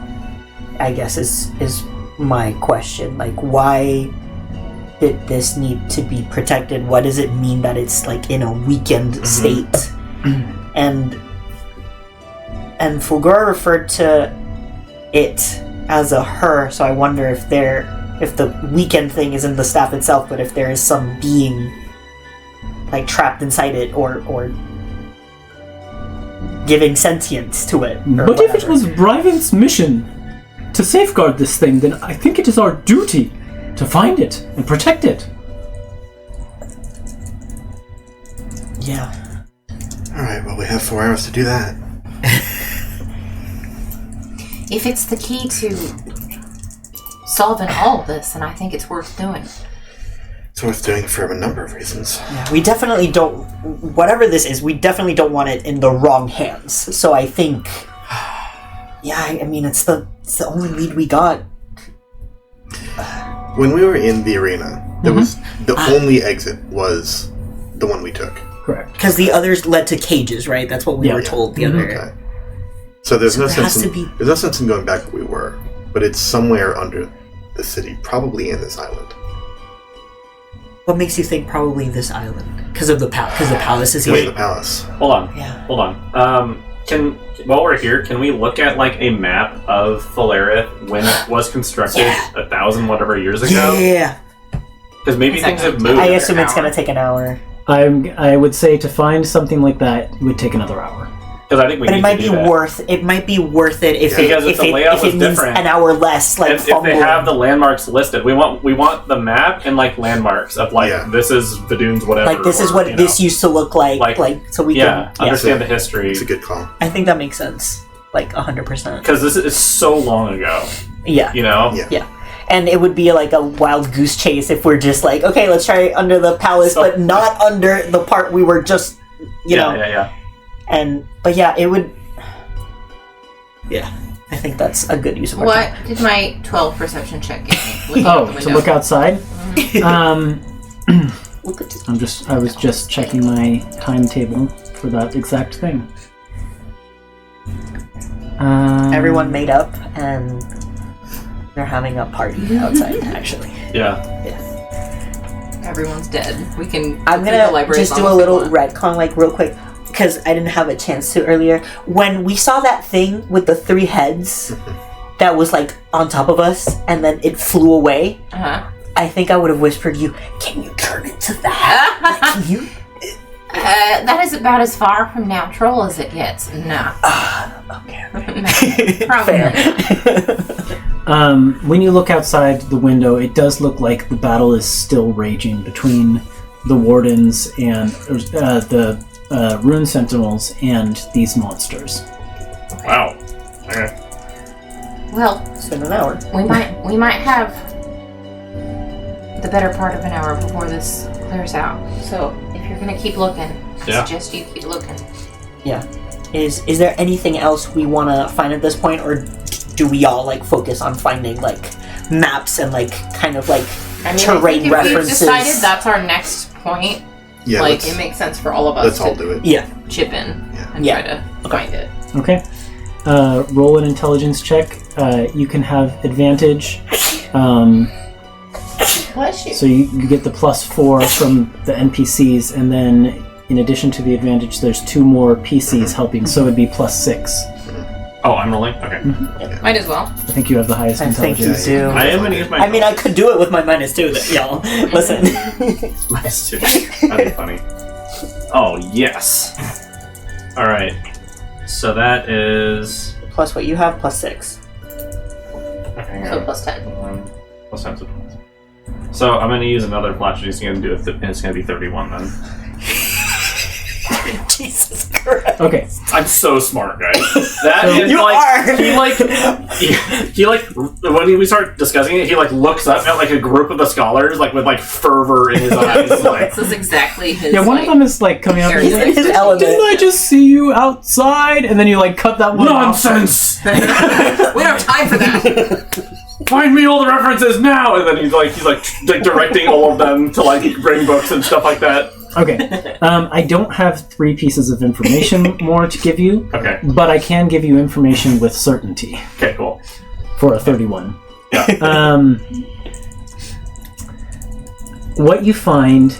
I guess is my question. Why did this need to be protected? What does it mean that it's in a weakened state? And And Fulgura referred to it as a her, so I wonder if the weekend thing is in the staff itself, but if there is some being like trapped inside it or giving sentience to it. But if it was Bryven's mission to safeguard this thing, then I think it is our duty to find it and protect it. Yeah. Alright, well, we have 4 hours to do that. If it's the key to solving all of this, then I think it's worth doing. It's worth doing for a number of reasons. Yeah, we definitely don't... Whatever this is, we definitely don't want it in the wrong hands. So I think... Yeah, I mean, it's the only lead we got. When we were in the arena, there was... The only exit was the one we took. Correct. Because the others led to cages, right? That's what we were told the other... Okay. So there's no there sense there's no sense in going back where we were, but it's somewhere under the city, probably in this island. What makes you think probably this island? Because of the palace. Because the palace is Because here. of the palace. Hold on. Yeah. Hold on. While we're here, can we look at like a map of Falerith when it was constructed 1,000 whatever years ago? Yeah. Because maybe things have moved. I assume it's going to take an hour. I would say to find something like that would take another hour. Because I think we But need it might to be do that. worth it if Because if the layout it was means different, an hour less. Like if they have the landmarks listed, we want the map and like landmarks of like this is Vadun's whatever. Like this is what this used to look like. Like so we can understand the history. It's a good call. I think that makes sense. Like 100%. Because this is so long ago. Yeah. You know. Yeah. And it would be like a wild goose chase if we're just like, okay, let's try under the palace, but not under the part we were just, you know. Yeah. But yeah, it would. Yeah, I think that's a good use of our time. What did my 12 perception check give me? To look outside? Look at I was just checking my timetable for that exact thing. Everyone made up and they're having a party outside, actually. Yeah. Everyone's dead. We can. I'm gonna just do a little retcon, like real quick, because I didn't have a chance to earlier. When we saw that thing with the 3 heads that was like on top of us, and then it flew away. I think I would have whispered you, "Can you turn into that? Like, can you?" That is about as far from natural as it gets. No. Okay. No, probably not. When you look outside the window, it does look like the battle is still raging between the wardens and the rune sentinels and these monsters. Wow. Okay. Well, It's been an hour. we might have the better part of an hour before this clears out. So if you're gonna keep looking, I suggest you keep looking. Yeah. Is there anything else we want to find at this point, or do we all like focus on finding like maps and like kind of like terrain I think if references? we've decided that's our next point. Yeah, like it makes sense for all of us let's to all do it. Yeah. chip in and try to find it. Okay. Roll an intelligence check. You can have advantage. Bless you. So you get the +4 from the NPCs, and then in addition to the advantage, there's 2 more PCs helping, so it'd be +6. Oh, I'm rolling? Okay. Might as well. I think you have the highest I think intelligence. you do. I am going to use my... I mean, I could do it with my -2, y'all. Listen. -2. That'd be funny. Oh, yes. Alright. So that is... Plus what you have, +6. Okay, So +10. +10 to 12. So I'm going to use another flash. It's going to do it's going to be 31 then. Jesus Christ. Okay. I'm so smart, guys. That is You are. He when we start discussing it, he like looks up at like a group of the scholars like with like fervor in his eyes. Like, This is exactly his. Yeah, one of them is like coming up. He's He's in like, his element. didn't I just see you outside? And then you like cut that one off. nonsense! We don't have time for that. Find me all the references now! And then he's like directing all of them to like bring books and stuff like that. Okay. I don't have 3 pieces of information more to give you. Okay. But I can give you information with certainty Okay, cool. for a 31. Yeah. What you find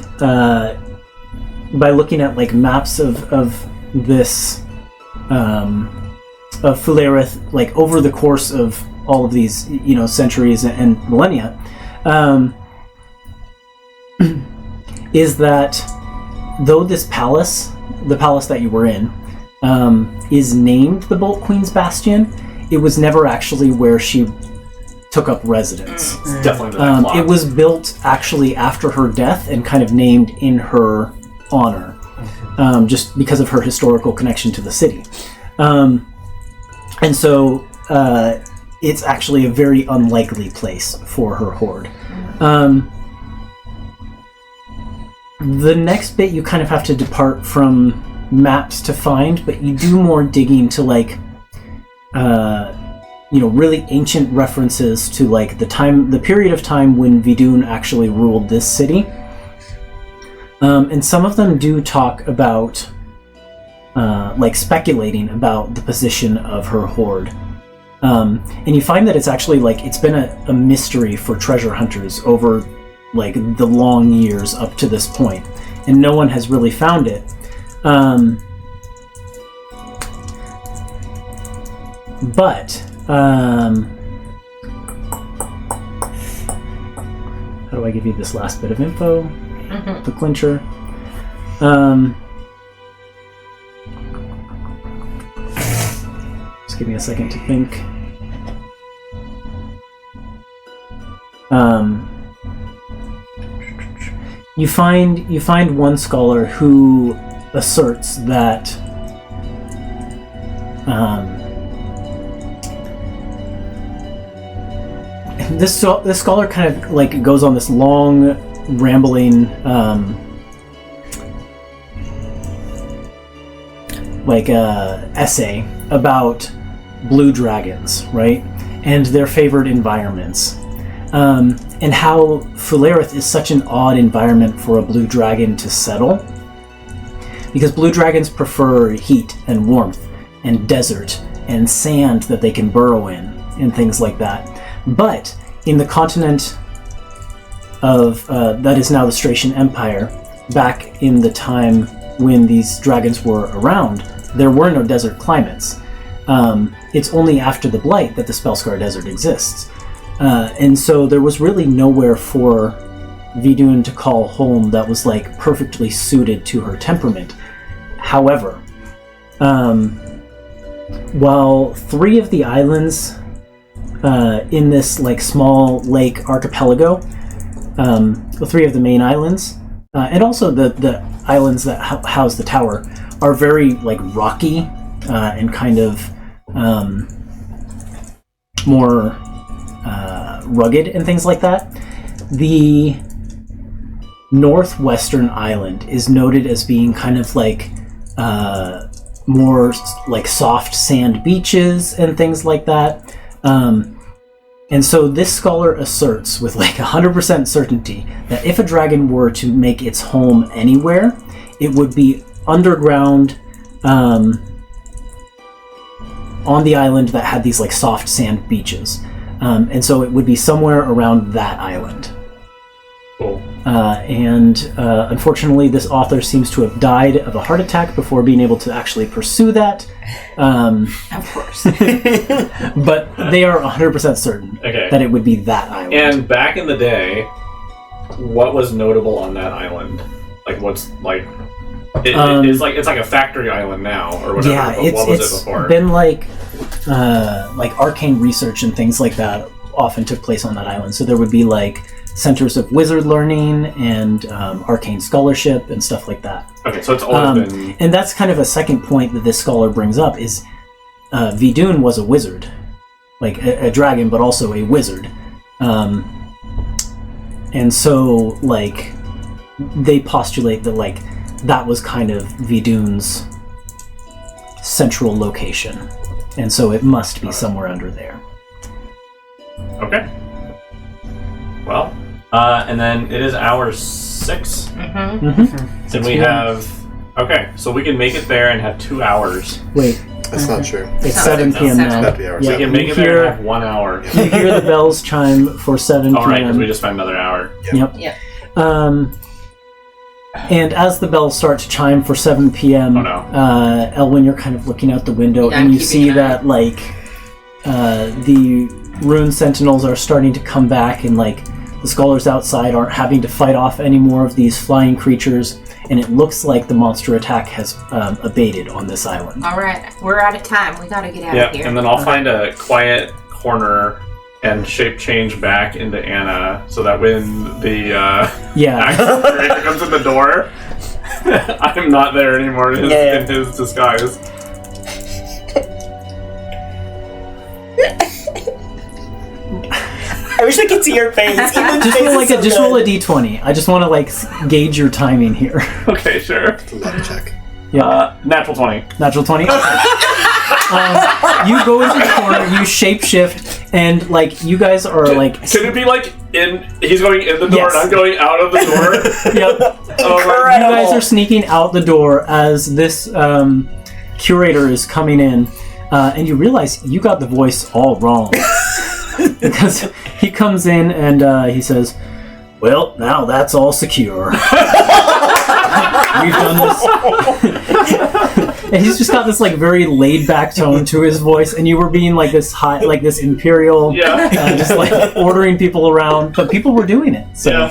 by looking at like maps of this Fulerith, like over the course of all of these, centuries and millennia, is that though this palace, the palace that you were in, is named the Bolt Queen's Bastion, it was never actually where she took up residence. It's definitely the plot. It was built actually after her death and kind of named in her honor, just because of her historical connection to the city. And so it's actually a very unlikely place for her hoard. The next bit you kind of have to depart from maps to find, but you do more digging to really ancient references to the period of time when Vidun actually ruled this city. And some of them do talk about speculating about the position of her hoard. And you find that it's actually it's been a mystery for treasure hunters over the long years up to this point, and no one has really found it. But how do I give you this last bit of info? The clincher. Just give me a second to think. You find one scholar who asserts that this scholar kind of goes on this long rambling essay about blue dragons, right, and their favored environments. And how Fulerith is such an odd environment for a blue dragon to settle. Because blue dragons prefer heat and warmth and desert and sand that they can burrow in and things like that. But in the continent of that is now the Stratian Empire, back in the time when these dragons were around, there were no desert climates. It's only after the Blight that the Spellscar Desert exists. And so there was really nowhere for Vidun to call home that was perfectly suited to her temperament. However, while 3 of the islands in this small lake archipelago, 3 of the main islands, and also the islands that house the tower, are very rocky and kind of more rugged and things like that. The northwestern island is noted as being kind of more soft sand beaches and things like that. And so this scholar asserts with 100% certainty that if a dragon were to make its home anywhere, it would be underground on the island that had these soft sand beaches. And so it would be somewhere around that island. Cool. And unfortunately, this author seems to have died of a heart attack before being able to actually pursue that. Of course. But they are 100% certain that it would be that island. And back in the day, what was notable on that island? What's it's like a factory island now or whatever. Yeah, but what was it before? It's been arcane research and things like that often took place on that island. So there would be centers of wizard learning and arcane scholarship and stuff like that. Okay, so it's always been... And that's kind of a second point that this scholar brings up is Vidun was a wizard. A dragon, but also a wizard. And so, they postulate that, that was kind of Vidun's central location. And so it must be somewhere under there. Okay. Well, and then it is hour 6. Mm-hmm. Then we have... Okay, so we can make it there and have 2 hours. Wait. That's not true. It's 7 p.m. now. That'd be hour We can make it there and have 1 hour. You hear the bells chime for 7 p.m. All right, because we just spent another hour. Yep. Yeah. And as the bells start to chime for 7 p.m., Oh, no. Elwyn, you're kind of looking out the window, Yeah, and I'm you keeping see an eye. that, like, the rune sentinels are starting to come back, and, like, the scholars outside aren't having to fight off any more of these flying creatures, and it looks like the monster attack has abated on this island. All right, we're out of time. We gotta get out Yeah, of here. and then I'll find a quiet corner and shape change back into Anna so that when the Yeah. action creator comes in the door, I'm not there anymore in his disguise. I wish I could see your face. Just roll a d20. I just want to, like, gauge your timing here. Okay, sure. It's a luck check. Natural 20. Natural 20? You go into the corner, you shapeshift, and, like, you guys are, like... Can it be like he's going in the door Yes. and I'm going out of the door? Yep. Oh, You guys are sneaking out the door as this curator is coming in, and you realize you got the voice all wrong. Because he comes in and he says, "Well, now that's all secure. We've done this." And he's just got this, like, very laid-back tone to his voice, and you were being, like, this high, like, this imperial, just, like, ordering people around, but people were doing it, so...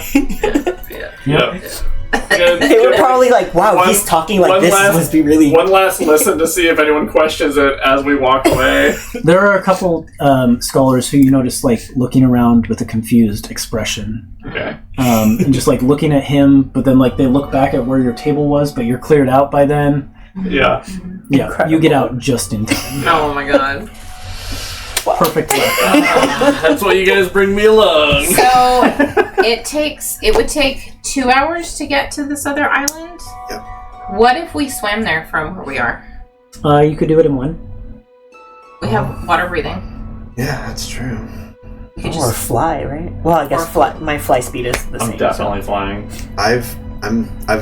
Yeah. They were probably like, wow, he's talking like this. Must be really... One last listen to see if anyone questions it as we walk away. There are a couple scholars who you notice, like, looking around with a confused expression. Okay. And just, like, looking at him, but then, like, they look back at where your table was, but you're cleared out by then. Yeah. Yeah, Incredible. you get out just in time. Oh my god. Perfect. That's why you guys bring me along. So it would take 2 hours to get to this other island? Yep. What if we swam there from where we are? You could do it in one. We have water breathing. Yeah, that's true. We could Or just fly, right? Well, I guess my fly speed is the same. I'm definitely flying. I've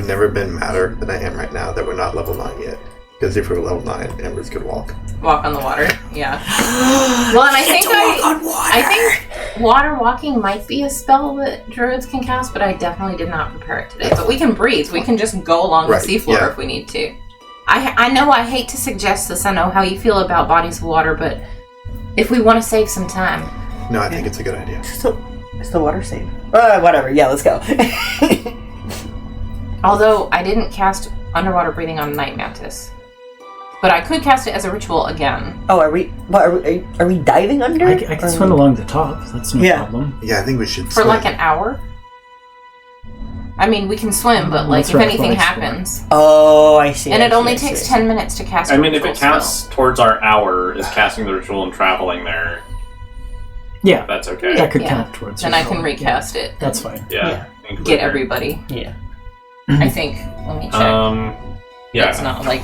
never been madder than I am right now that we're not level 9 yet. Because if we were level 9, Embers could walk. walk on the water. Yeah. Well, and I think water walking might be a spell that druids can cast, but I definitely did not prepare it today. But we can breathe. We can just go along the seafloor if we need to. I know I hate to suggest this. I know how you feel about bodies of water, but if we want to save some time. No, I think it's a good idea. It's the water save. Whatever. Yeah, let's go. Although I didn't cast underwater breathing on Night Mantis. But I could cast it as a ritual again. Oh, are we diving under? I can swim along the top. That's no problem. Yeah, I think we should For swim. like an hour? I mean, we can swim, but like if anything happens. Oh, I see. And it only takes 10 minutes to cast a I mean, if ritual it counts towards our hour as casting the ritual and traveling there, yeah, that's okay. That could count towards then your I can roll. recast it. That's fine. Yeah. Get everybody. Yeah. I think. Let me check. Yeah. It's not like.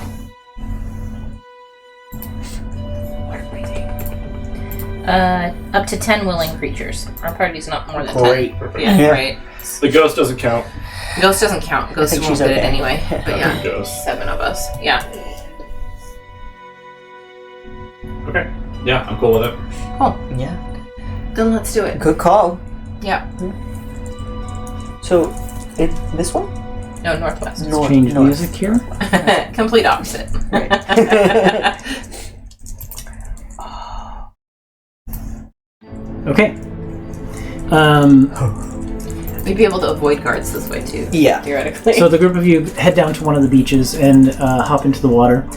Up to 10 willing creatures. Our party's not more than 10. Great. Yeah, right. The ghost doesn't count. Ghost doesn't count. Ghost think won't she's get it okay. anyway. But yeah, Ghost. 7 of us. Yeah. Okay. Yeah, I'm cool with it. Cool. Yeah. Then let's do it. Good call. Yeah. So, this one? No, northwest. Change music here. Complete opposite. Okay. We'd be able to avoid guards this way too. Yeah. Theoretically. So the group of you head down to one of the beaches and hop into the water.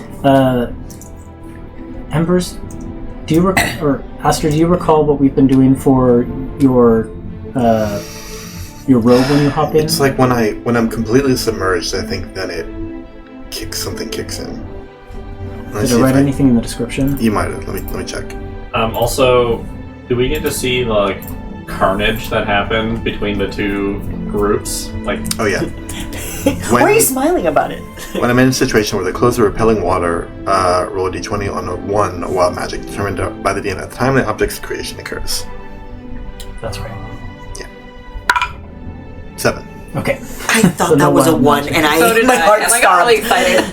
Embers, do you or Aster, do you recall what we've been doing for your robe when you hop in? It's like when I'm completely submerged, I think then something kicks in. Did I write anything in the description? You might have. Let me check. Also, do we get to see the carnage that happened between the two groups? Oh yeah. Why are you smiling about it? When I'm in a situation where the clothes are repelling water, roll a d20 on a 1 wild magic determined by the DM at the time the object's creation occurs. That's right. 7. Okay. I thought So no that was a wild 1, magic. and So did my heart and I got really stopped. excited.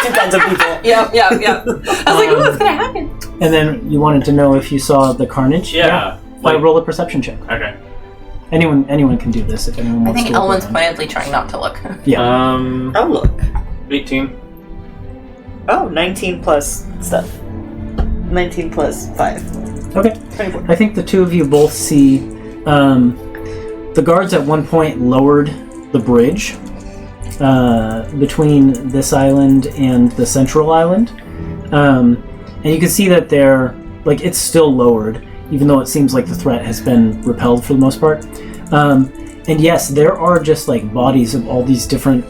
Two kinds of people. Yep. I was like, "Oh, what's gonna happen?" And then you wanted to know if you saw the carnage? Yeah. Roll a perception check. Okay. anyone can do this if anyone I wants think to. Elwyn's pointedly trying not to look. Yeah. Oh, look. 18. Oh, 19 plus stuff. 19 plus 5. Okay. 24. I think the two of you both see the guards at one point lowered the bridge between this island and the central island. And you can see that they're, like, it's still lowered, even though it seems like the threat has been repelled for the most part. And yes, there are just, like, bodies of all these different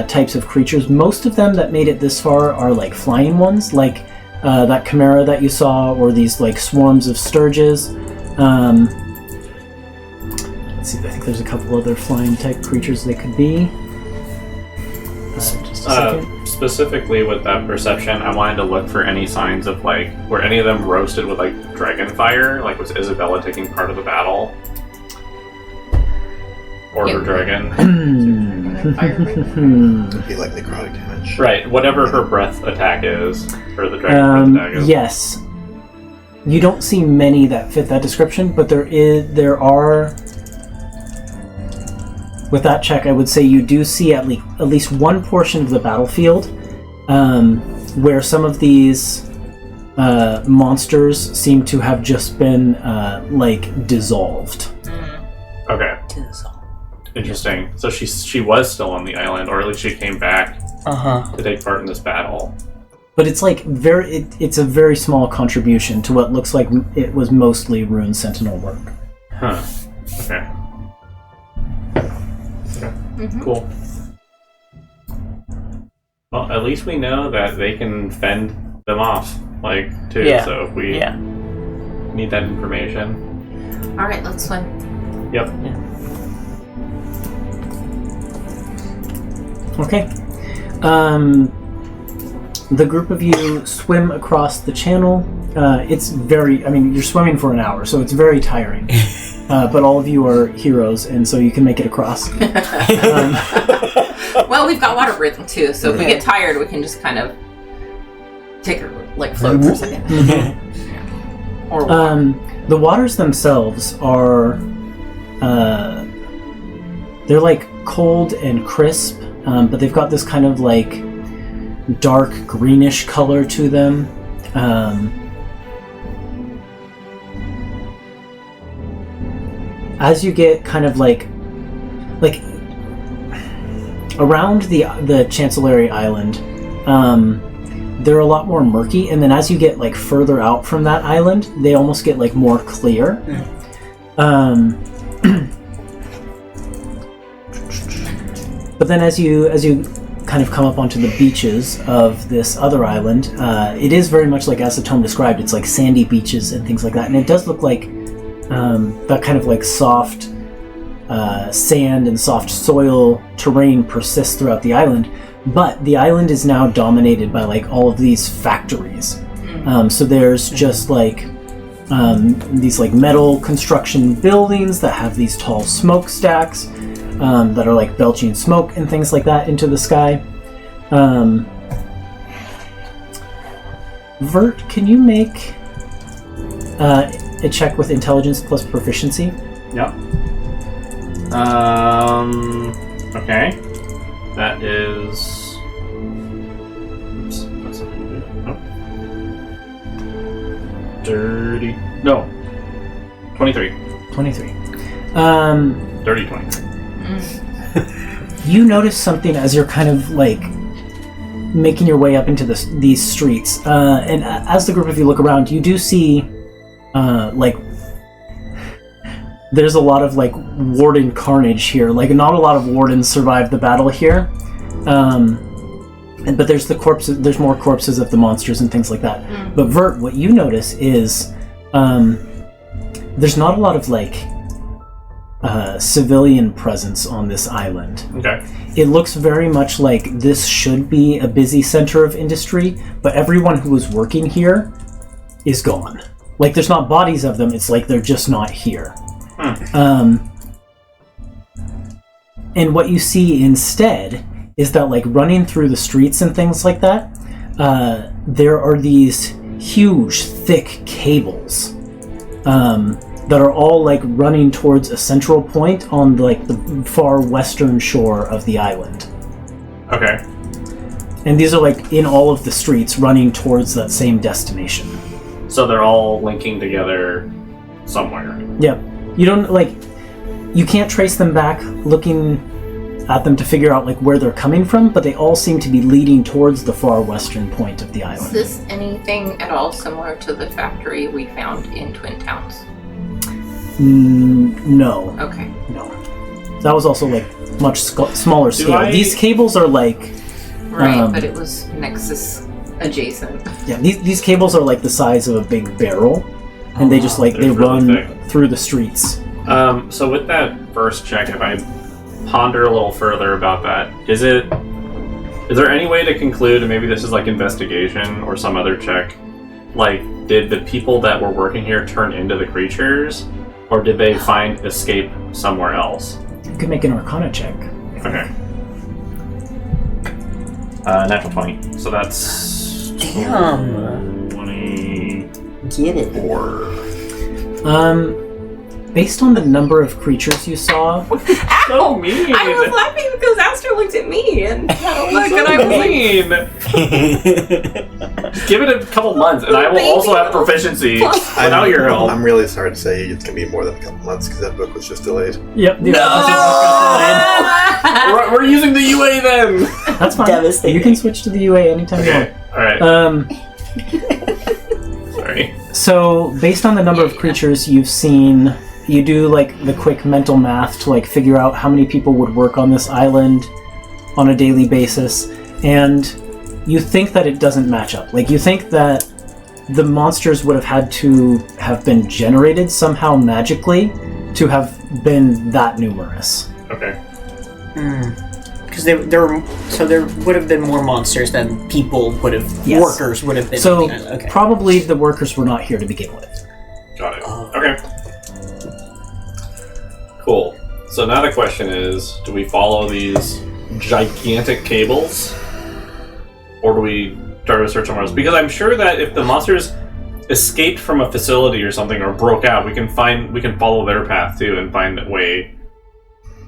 types of creatures. Most of them that made it this far are, like, flying ones, like that chimera that you saw, or these, like, swarms of sturges. Let's see, I think there's a couple other flying type creatures they could be. Just a second. Specifically with that perception, I wanted to look for any signs of, like, were any of them roasted with, like, dragon fire? Like, was Isabella taking part of the battle? Or her dragon? It'd be like necrotic damage. Right, whatever her breath attack is, or the dragon breath attack is. Yes. You don't see many that fit that description, but there are. With that check, I would say you do see at least one portion of the battlefield where some of these monsters seem to have just been like dissolved. Okay. Interesting. So she was still on the island, or at least she came back to take part in this battle. But it's like it's a very small contribution to what looks like it was mostly Rune Sentinel work. Huh. Okay. Cool. Well, at least we know that they can fend them off, like, too. Yeah. So if we need that information. All right, let's swim. Yep. Okay. The group of you swim across the channel. It's very, you're swimming for an hour, so it's very tiring. But all of you are heroes, and so you can make it across. Well, we've got water breathing too, so if we get tired, we can just kind of take a float for a second. Or the waters themselves are they're like cold and crisp, but they've got this kind of like dark greenish color to them. As you get kind of like around the Chancellery Island, they're a lot more murky, and then as you get like further out from that island, they almost get like more clear. But then as you kind of come up onto the beaches of this other island, it is very much like Acetone described. It's like sandy beaches and things like that, and it does look like that kind of like soft sand and soft soil terrain persists throughout the island, but the island is now dominated by like all of these factories. So there's just like these like metal construction buildings that have these tall smokestacks that are like belching smoke and things like that into the sky. Vert, can you make a check with intelligence plus proficiency? Yep. Okay. That is. Oops. That's not good. Nope. Dirty. No. 23. 23. Dirty 23. You notice something as you're kind of like making your way up into these streets, and as the group of you look around, you do see like there's a lot of like warden carnage here. Like not a lot of wardens survived the battle here, but there's the corpses. There's more corpses of the monsters and things like that. But Vert, what you notice is there's not a lot of like civilian presence on this island. Okay. It looks very much like this should be a busy center of industry, but everyone who was working here is gone. Like there's not bodies of them, it's like they're just not here. And what you see instead is that like running through the streets and things like that, there are these huge, thick cables that are all like running towards a central point on like the far western shore of the island. Okay. And these are like in all of the streets running towards that same destination. So they're all linking together somewhere. Yep. You don't like. You can't trace them back looking at them to figure out like where they're coming from, but they all seem to be leading towards the far western point of the island. Is this anything at all similar to the factory we found in Twin Towns? No. Okay. No. That was also like much smaller scale. These cables are like. Right, but it was Nexus adjacent. Yeah, these cables are like the size of a big barrel, and they just like they run through the streets. So with that first check, if I ponder a little further about that, is there any way to conclude, and maybe this is like investigation or some other check, like did the people that were working here turn into the creatures, or did they find escape somewhere else? You could make an Arcana check. Okay. Natural 20. So that's... Damn. 24. Get it. Based on the number of creatures you saw... So mean! I was laughing because Aster looked at me and had a look, and I was like... Give it a couple months, and I will also have proficiency without your help. I'm really sorry to say it's going to be more than a couple months because that book was just delayed. Yep. We're using the UA then! That's fine. Devastating. You can switch to the UA anytime you want. Alright. Sorry. So, based on the number of creatures you've seen, you do like the quick mental math to like figure out how many people would work on this island on a daily basis, and you think that it doesn't match up. Like, you think that the monsters would have had to have been generated somehow magically to have been that numerous. Okay. Because there would have been more monsters than people would have. Yes. Workers would have been. So Okay. probably the workers were not here to begin with. Got it. Okay. Cool. So now the question is, do we follow these gigantic cables? Or do we start a search somewhere else? Because I'm sure that if the monsters escaped from a facility or something or broke out, we can follow their path too and find a way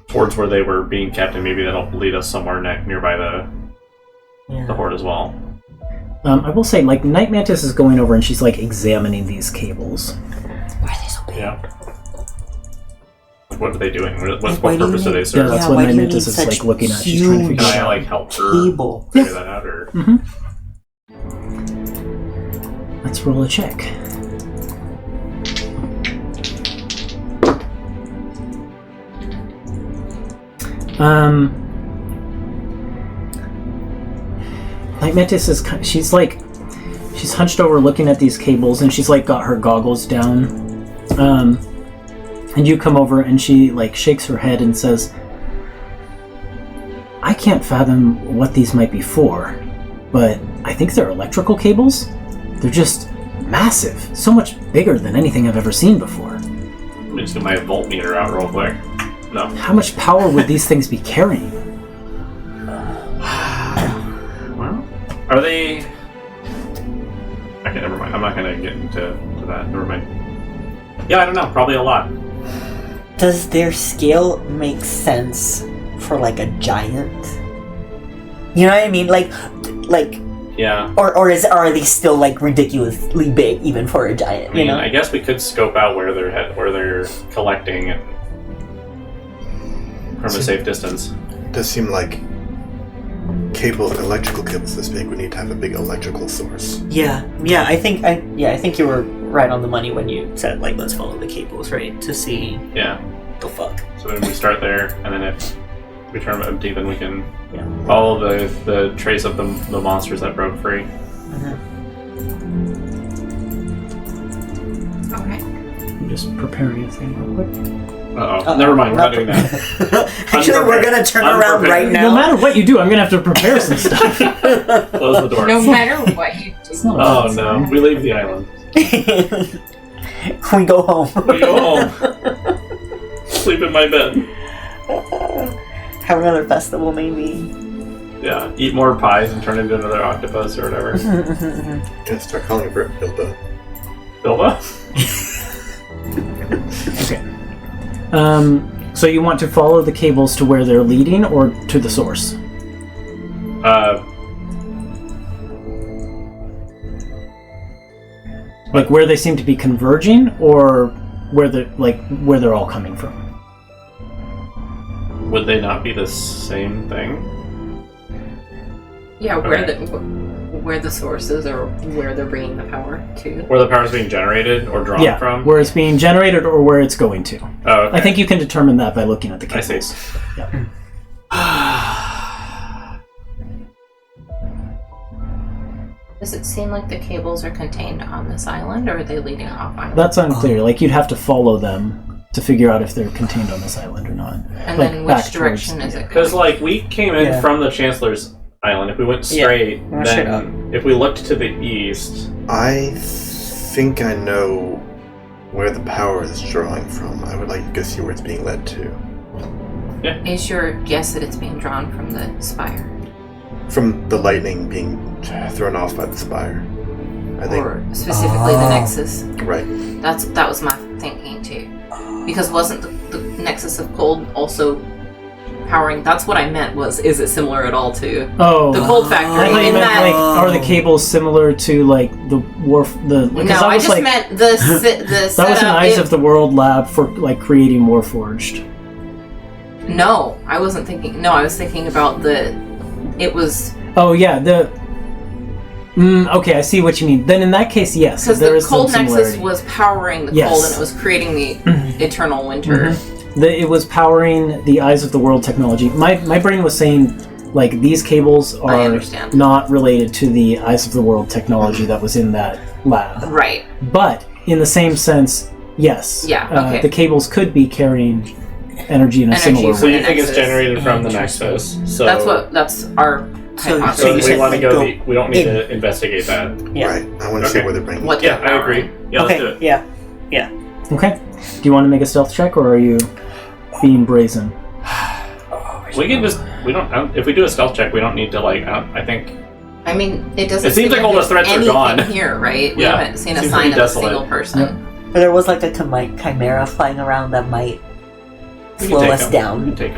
towards where they were being kept, and maybe that'll lead us somewhere nearby the Hoard as well. I will say, like, Night Mantis is going over and she's like examining these cables. Why are they so big? Yeah. What are they doing? What purpose do they Yeah, serve? that's what Night Mantis is like looking at. She's trying to figure Can I out. like help her Cable. figure that out, or? Let's roll a check. Night Mantis is she's hunched over looking at these cables, and she's like got her goggles down. And you come over and she like shakes her head and says, I can't fathom what these might be for, but I think they're electrical cables. They're just massive, so much bigger than anything I've ever seen before. Let me just get my voltmeter out real quick. No. How much power would these things be carrying? Well, are they... Okay, never mind. I'm not going to get into that. Never mind. Yeah, I don't know. Probably a lot. Does their scale make sense for like a giant? You know what I mean? Like, Yeah. or are they still like ridiculously big even for a giant? I mean, you know? I guess we could scope out where they're collecting and from a safe distance. It does seem like electrical cables this big would need to have a big electrical source. Yeah. I think you were right on the money when you said like let's follow the cables, right? To see Yeah. the fuck. So then we start there, and then if we turn empty, then we can follow the trace of the monsters that broke free. Okay. I'm just preparing a thing real quick. Uh-oh. Never mind, we're not doing that. Actually, we're gonna turn around right now. No matter what you do, I'm gonna have to prepare some stuff. Close the door. No matter what you do. Oh no, we leave the island. We go home. We go home. Sleep in my bed. Have another festival, maybe. Yeah, eat more pies and turn into another octopus or whatever. Gonna start calling her Bilbo. Bilbo? Okay. So you want to follow the cables to where they're leading, or to the source? Like where they seem to be converging, or where they're all coming from? Would they not be the same thing? Yeah, where the source is, or where they're bringing the power to. Where the power is being generated or drawn from? Where it's being generated or where it's going to. Oh, okay. I think you can determine that by looking at the cables. I see. Yeah. Does it seem like the cables are contained on this island, or are they leading off island? That's unclear. Like, you'd have to follow them to figure out if they're contained on this island or not. And like, then back which direction towards- is it Because, going? like, we came in from the Chancellor's Island. If we went straight, then if we looked to the east... I think I know where the power is drawing from. I would like to go see where it's being led to. Is your guess that it's being drawn from the spire? From the lightning being thrown off by the spire. I think. Or specifically the Nexus? Right. That was my thinking too. Because wasn't the Nexus of Cold also powering? That's what I meant was, is it similar at all to Oh. the Cold I Factory? thought you In meant, that... like, are the cables similar to, like, the wharf... No, I just meant the That setup. was an Eyes of the World lab for, like, creating Warforged. No, I wasn't thinking... No, I was thinking about it was... Oh, yeah, okay, I see what you mean. Then in that case, yes, Because there the is some Cold Nexus similarity. was powering the Yes. cold, and it was creating the eternal winter. It was powering the Eyes of the World technology. My brain was saying, like, these cables I are understand. not related to the Eyes of the World technology that was in that lab. Right. But, in the same sense, yes. Yeah, okay. The cables could be carrying energy in a Energy similar So way. you think it's Nexus. generated from the Nexus? So That's our So- hypothesis. So you we said, want to like, go. go We don't need in. to investigate that. Yeah. Right. I want to see Okay. where they're bringing. What Yeah, they're I agree. powering. Yeah, let's do Okay, it. yeah. Okay. Do you want to make a stealth check, or are you being brazen? We can just. We don't. If we do a stealth check, we don't need to like. I think. I mean, it doesn't. It seems like all the threats are anything gone. here, right? We Yeah. haven't seen a Seems sign pretty of a desolate. single person. But there was like a chimera flying around that might We can slow take us them. down. We can take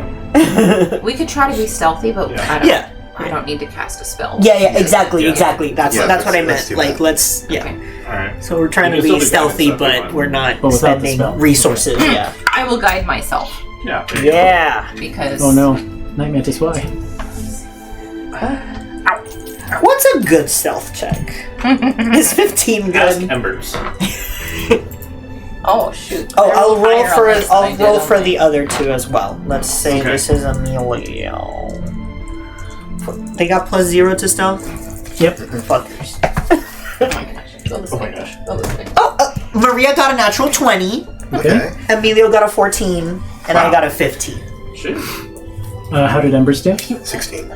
them. We could try to be stealthy, but Yeah. Yeah. we don't need to cast a spell. Yeah, exactly, Yeah. exactly. That's Yeah, what I let's meant. do Like, that. let's, yeah. Okay. All right. So we're trying We to can still be do guidance stealthy, stuff if we but want. we're not But without the spending spell. resources. Yeah. I will guide myself Yeah. Yeah. because Oh no. Night Mantis, why? What's a good stealth check? Is 15 Ask good? Embers. Oh shoot! Oh, They're I'll roll higher for on this than I I'll did roll on for my- the other two as well. Let's say Okay. this is Emilio. They got +0 to stealth. Yep. Fuckers. Oh my gosh! Go this Oh my way. gosh. Go this way. Oh, Maria got a natural 20. Okay. Emilio got a 14, and I Wow. got a 15. Shoot. How did Embers do? 16.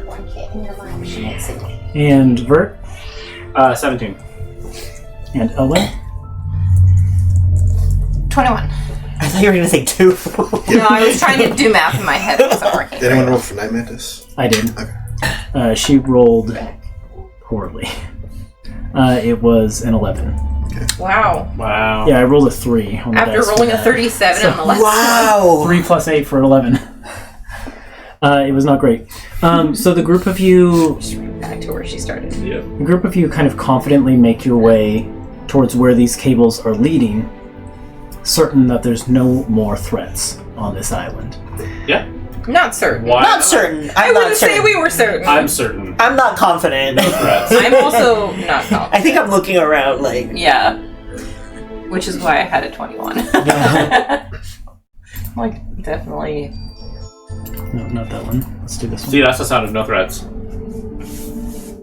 And Vert? 17. And Ellen? 21. I thought you were gonna say 2. No, I was trying to do math in my head. It wasn't working. Did anyone roll for Night Mantis? I did. Okay. She rolled poorly. It was an 11. Wow. Wow. Yeah, I rolled a 3 on the After dice for rolling a that. 37 on the last Wow. 3 plus 8 for 11. It was not great. So the group of you one. Back to where she started. Yeah. A group of you kind of confidently make your way towards where these cables are leading, certain that there's no more threats on this island. Yeah. Not certain. Why? Not certain. I I'm not wouldn't say certain. we were certain. I'm certain. I'm not confident. Threats. I'm also not confident. I think I'm looking around like. Yeah. Which is why I had a 21. Like, definitely. No, not that one. Let's do this one. See, that's the sound of no threats.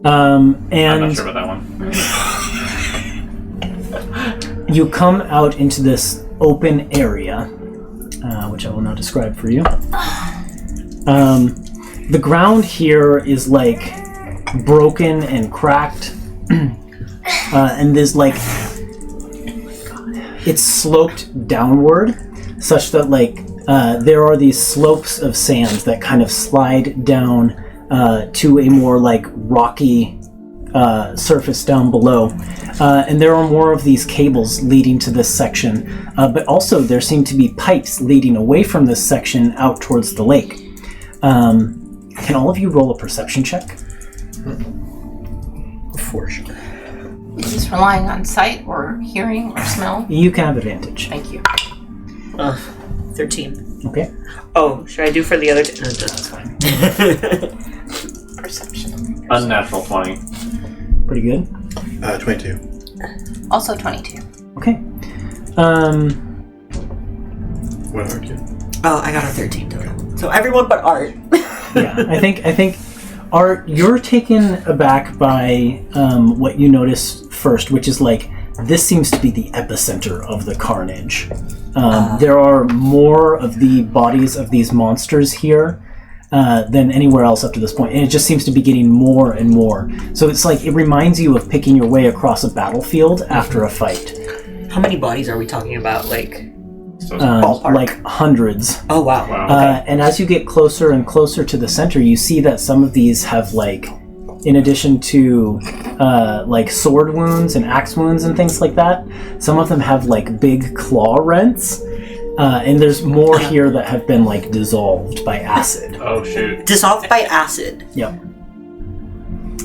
I'm And not sure about that one. you come out into this open area, which I will now describe for you. The ground here is like broken and cracked, and there's like it's sloped downward, such that like there are these slopes of sands that kind of slide down to a more like rocky surface down below. And there are more of these cables leading to this section, but also there seem to be pipes leading away from this section out towards the lake. Can all of you roll a perception check? For sure. Is this relying on sight or hearing or smell? You can have advantage. Thank you. 13. Okay. Oh, should I do for the other? No, that's fine. Perception. Unnatural 20. Pretty good. 22. Also 22. Okay. What are you? Oh, I got a 13 total. So everyone but Art. Yeah, I think Art, you're taken aback by what you notice first, which is like this seems to be the epicenter of the carnage. There are more of the bodies of these monsters here than anywhere else up to this point, and it just seems to be getting more and more. So it's like it reminds you of picking your way across a battlefield after a fight. How many bodies are we talking about? Like So like hundreds. Oh wow. Wow. And as you get closer and closer to the center, you see that some of these have like, in addition to like sword wounds and axe wounds and things like that, some of them have like big claw rents. And there's more here that have been like dissolved by acid. Oh shoot. Dissolved by acid. Yep.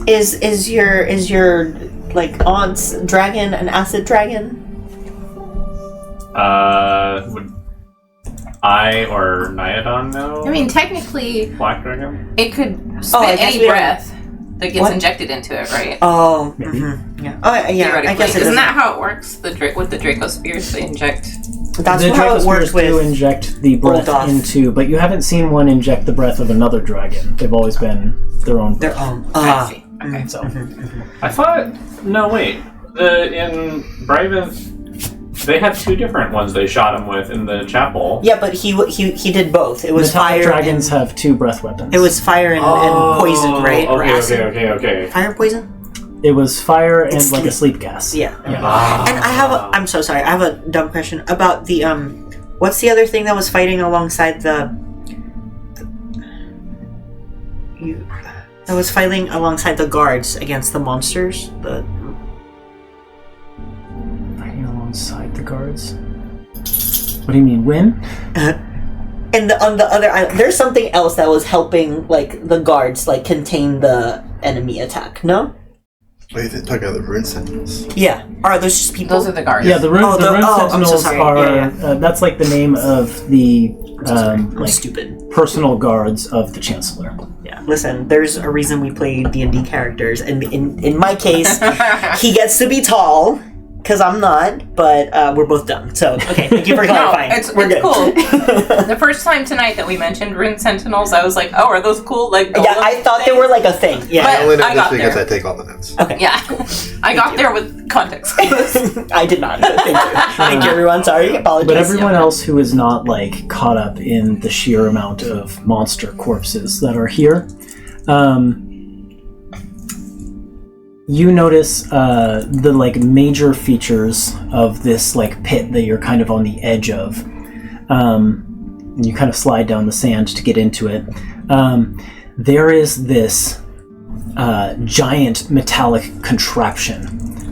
Is your like aunt's dragon an acid dragon? Would I or Nyadon know? I mean, technically, Black Dragon? it could I spit guess any we don't- breath that gets What? injected into it, right? Oh, Maybe. yeah. Oh, yeah. I Theoretically. guess it Isn't is. that how it works? With the Draco Spears, they inject. That's The how it Dracospheres works do with. inject the breath Oldoth. into, but you haven't seen one inject the breath of another dragon. They've always been their own Their breath. own. I see. Okay. So I thought. No, wait. In Braveth, they had two different ones they shot him with in the chapel. Yeah, but he did both. It was metallic fire. dragons have two breath weapons. It was fire and poison, right? Or acid. Okay. Fire and poison. It was fire and It's like a sleep. sleep gas. Yeah. Ah. And I'm so sorry. I have a dumb question about the what's the other thing that was fighting alongside that was fighting alongside the guards against the monsters? Fighting alongside the guards. What do you mean, win? And on the other island, there's something else that was helping like the guards like contain the enemy attack. No? Wait, they talk about the Rune Sentinels. Yeah. Are those just people? Those are the guards. Yeah, the rune, Oh, the rune I'm so sentinels sorry. are. Yeah, that's like the name of the I'm like stupid. personal guards of the Chancellor. Yeah. Listen, there's a reason we play D&D characters, and in my case, he gets to be tall because I'm not, but we're both dumb. So okay, thank you for clarifying. We're good. Cool. The first time tonight that we mentioned Rune Sentinels, I was like, "Oh, are those cool?" Like, Yeah, I thought they were like a thing. Yeah. I only know I this got because there. I take all the notes. Okay. Yeah, I got there with context. I did not. Thank you. Thank you, everyone. Sorry. Apologies. But everyone else who is not like caught up in the sheer amount of monster corpses that are here, you notice the like major features of this like pit that you're kind of on the edge of. And you kind of slide down the sand to get into it. There is this giant metallic contraption,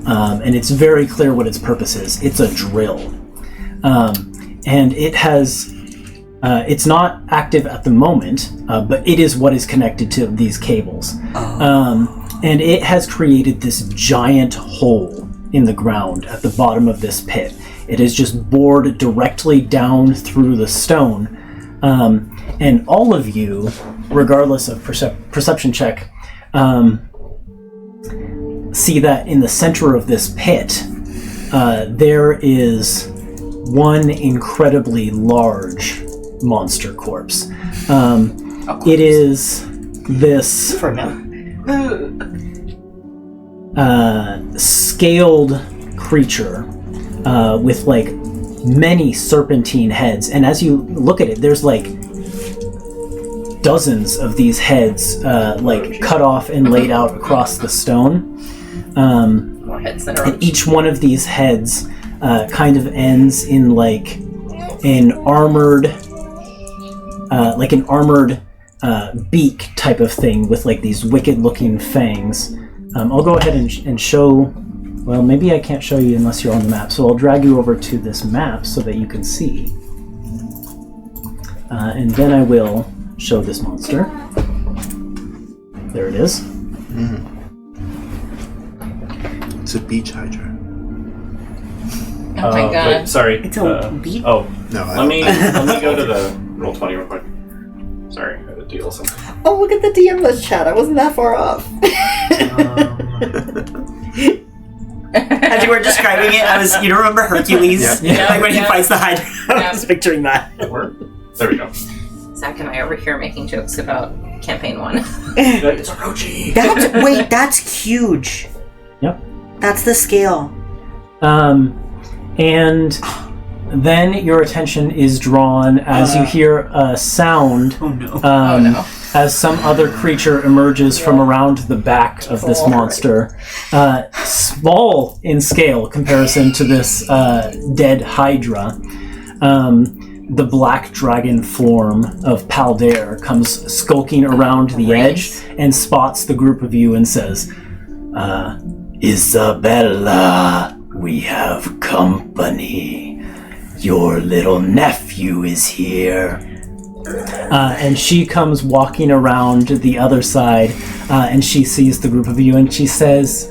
and it's very clear what its purpose is. It's a drill, and it has. It's not active at the moment, but it is what is connected to these cables. And it has created this giant hole in the ground at the bottom of this pit. It is just bored directly down through the stone. And all of you, regardless of perception check, see that in the center of this pit, there is one incredibly large monster corpse. It is this For now. scaled creature with like many serpentine heads, and as you look at it, there's like dozens of these heads like cut off and laid out across the stone. More heads than And each one of these heads kind of ends in like an armored beak type of thing with like these wicked looking fangs. I'll go ahead and show. Well, maybe I can't show you unless you're on the map. So I'll drag you over to this map so that you can see. And then I will show this monster. There it is. It's a beach hydra. Oh my god. Wait, sorry. It's a beat. Oh, No, let me go to the Roll20 real quick. Sorry, I had to deal with something. Oh, look at the DM list chat. I wasn't that far off. As you were describing it, you remember Hercules? Yeah. Like when he fights the Hydra. I Yeah. was picturing that. There we go. Zach and I over here making jokes about campaign 1. It's a Rochi. That's huge. Yep. That's the scale. And then your attention is drawn as you hear a sound. Oh no. Oh no. As some other creature emerges from around the back of this monster. Small in scale comparison to this dead Hydra. The black dragon form of Paldair comes skulking around the edge and spots the group of you and says, Isabella, we have company. Your little nephew is here. And she comes walking around the other side, and she sees the group of you, and she says,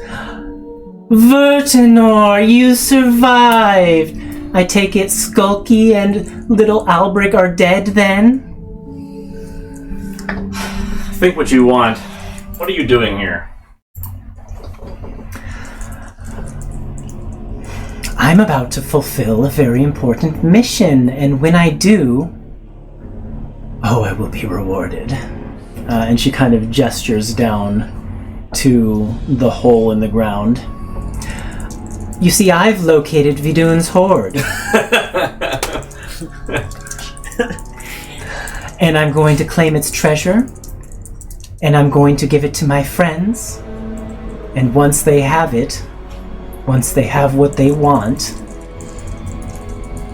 Vertinor, you survived! I take it Skulky and little Albric are dead then? Think what you want. What are you doing here? I'm about to fulfill a very important mission, and when I do, I will be rewarded. And she kind of gestures down to the hole in the ground. You see, I've located Vidun's hoard. And I'm going to claim its treasure, and I'm going to give it to my friends, and once they have it, once they have what they want,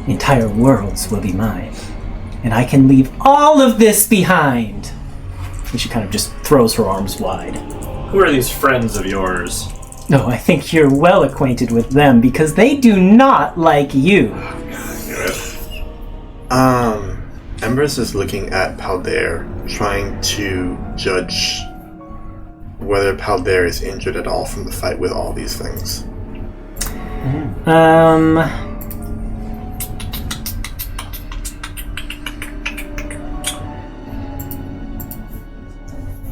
entire worlds will be mine. And I can leave all of this behind! And she kind of just throws her arms wide. Who are these friends of yours? No, I think you're well acquainted with them because they do not like you. Embers is looking at Paldair, trying to judge whether Paldair is injured at all from the fight with all these things.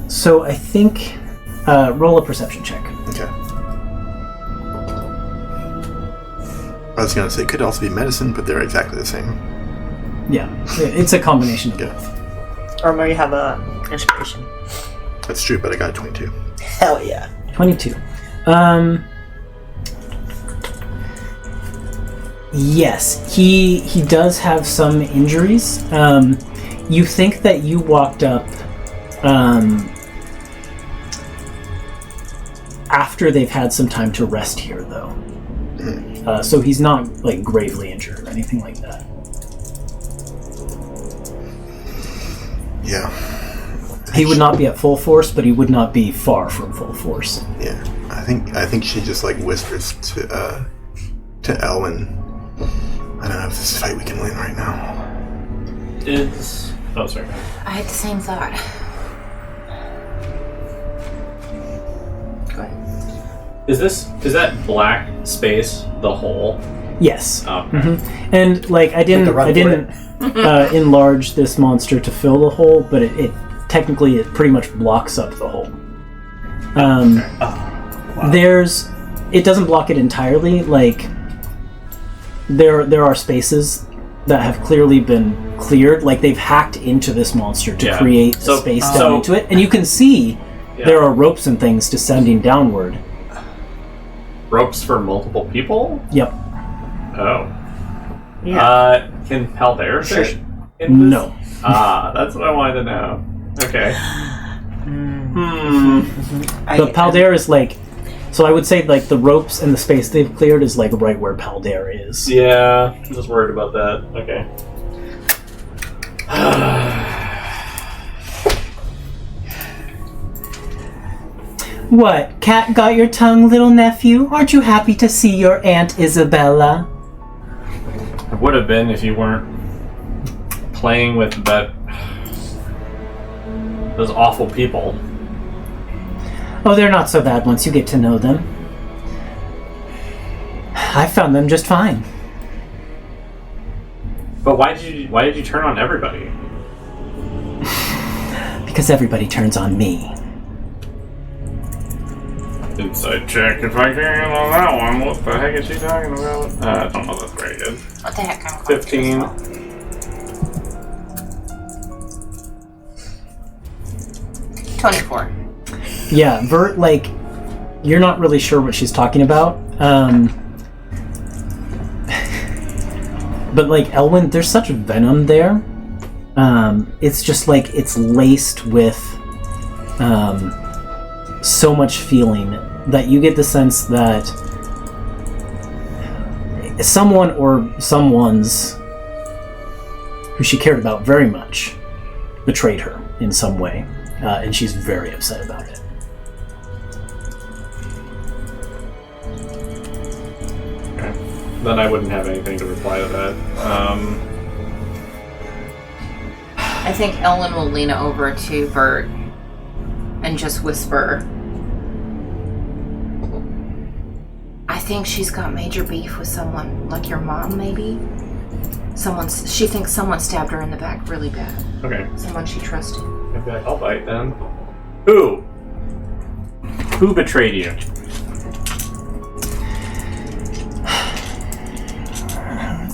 So I think roll a perception check. Okay. I was gonna say it could also be medicine, but they're exactly the same. Yeah, it's a combination of Yeah. both. Or maybe have a inspiration. That's true, but I got a 22. Hell yeah. 22. Yes, he does have some injuries. You think that you walked up after they've had some time to rest here, though. So he's not like gravely injured or anything like that. Yeah. I He would not be at full force, but he would not be far from full force. Yeah. I think she just like whispers to Elwyn, I don't know if this fight we can win right now. Oh, sorry. I had the same thought. Go ahead. Is that black space the hole? Yes. Oh. And like I didn't enlarge this monster to fill the hole, but it technically it pretty much blocks up the hole. It doesn't block it entirely. Like there are spaces that have clearly been cleared. Like they've hacked into this monster to create space down into it, and you can see there are ropes and things descending downward. Ropes for multiple people? Yep. Oh. Yeah. Can Paldair fit in this? No. That's what I wanted to know. Okay. But Paldair is like, so I would say like the ropes and the space they've cleared is like right where Paldair is. Yeah, I'm just worried about that. Okay. What? Cat got your tongue, little nephew? Aren't you happy to see your Aunt Isabella? It would have been if you weren't playing with those awful people. Oh, they're not so bad once you get to know them. I found them just fine. But why did you turn on everybody? Because everybody turns on me. Inside check if I can on that one. What the heck is she talking about? I don't know, that's very good. What the heck? I'm 15. confused. 24. Yeah, Vert, like, you're not really sure what she's talking about. But, like, Elwyn, there's such venom there. It's just, like, it's laced with so much feeling that you get the sense that someone or someone's who she cared about very much betrayed her in some way, and she's very upset about it. Okay. Then I wouldn't have anything to reply to that. I think Ellen will lean over to Bert and just whisper, I think she's got major beef with someone, like your mom, maybe? She thinks someone stabbed her in the back really bad. Okay. Someone she trusted. I'd be like, I'll bite then. Who? Who betrayed you?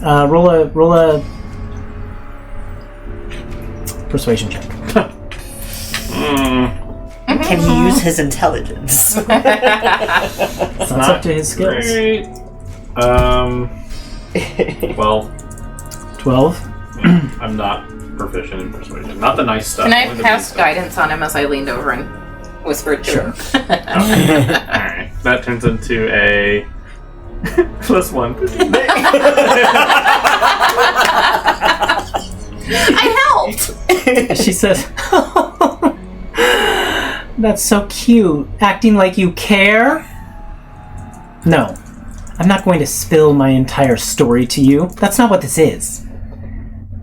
Roll a persuasion check. Can he use his intelligence? That's up to his skills. Great. 12. 12. I'm not proficient in persuasion. Not the nice stuff. Can I only the cast good stuff. guidance on him as I leaned over and whispered to him? Alright. That turns into a +1. I helped! She says, that's so cute. Acting like you care? No. I'm not going to spill my entire story to you. That's not what this is.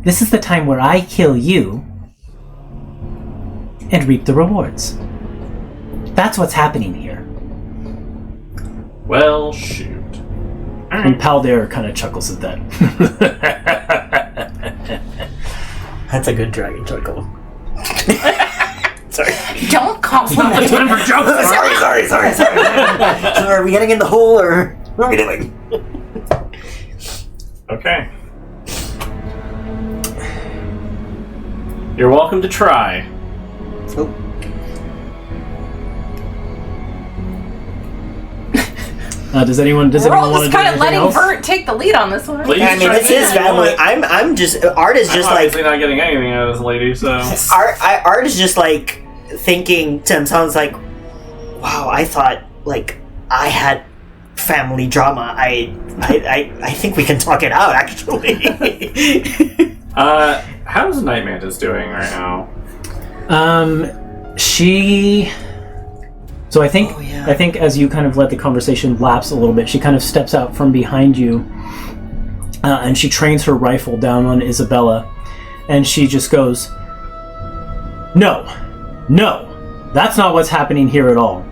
This is the time where I kill you and reap the rewards. That's what's happening here. Well, shoot. And Paldair kind of chuckles at that. That's a good dragon chuckle. Sorry. Don't compliment Time for jokes! Sorry. So are we getting in the hole, or what are we doing? Okay. You're welcome to try. Oh. Does anyone We're want all to just do kind of anything letting else? Bert take the lead on this one. Please. I mean, this is family. I'm just. Art is just I'm like. obviously not getting anything out of this lady, so. Art is just like thinking to himself, like, wow, I thought like I had family drama. I think we can talk it out, actually. How's Night Mantis doing right now? She. So I think yeah. I think as you kind of let the conversation lapse a little bit, she kind of steps out from behind you, and she trains her rifle down on Isabella, and she just goes, No, that's not what's happening here at all.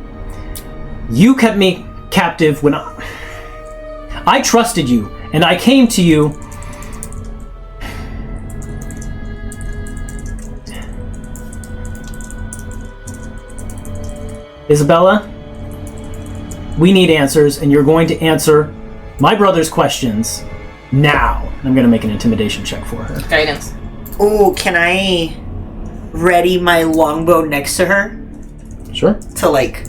You kept me captive when I trusted you, and I came to you. Isabella, we need answers, and you're going to answer my brother's questions now. I'm going to make an intimidation check for her. Guidance. Oh, can I ready my longbow next to her Sure. to like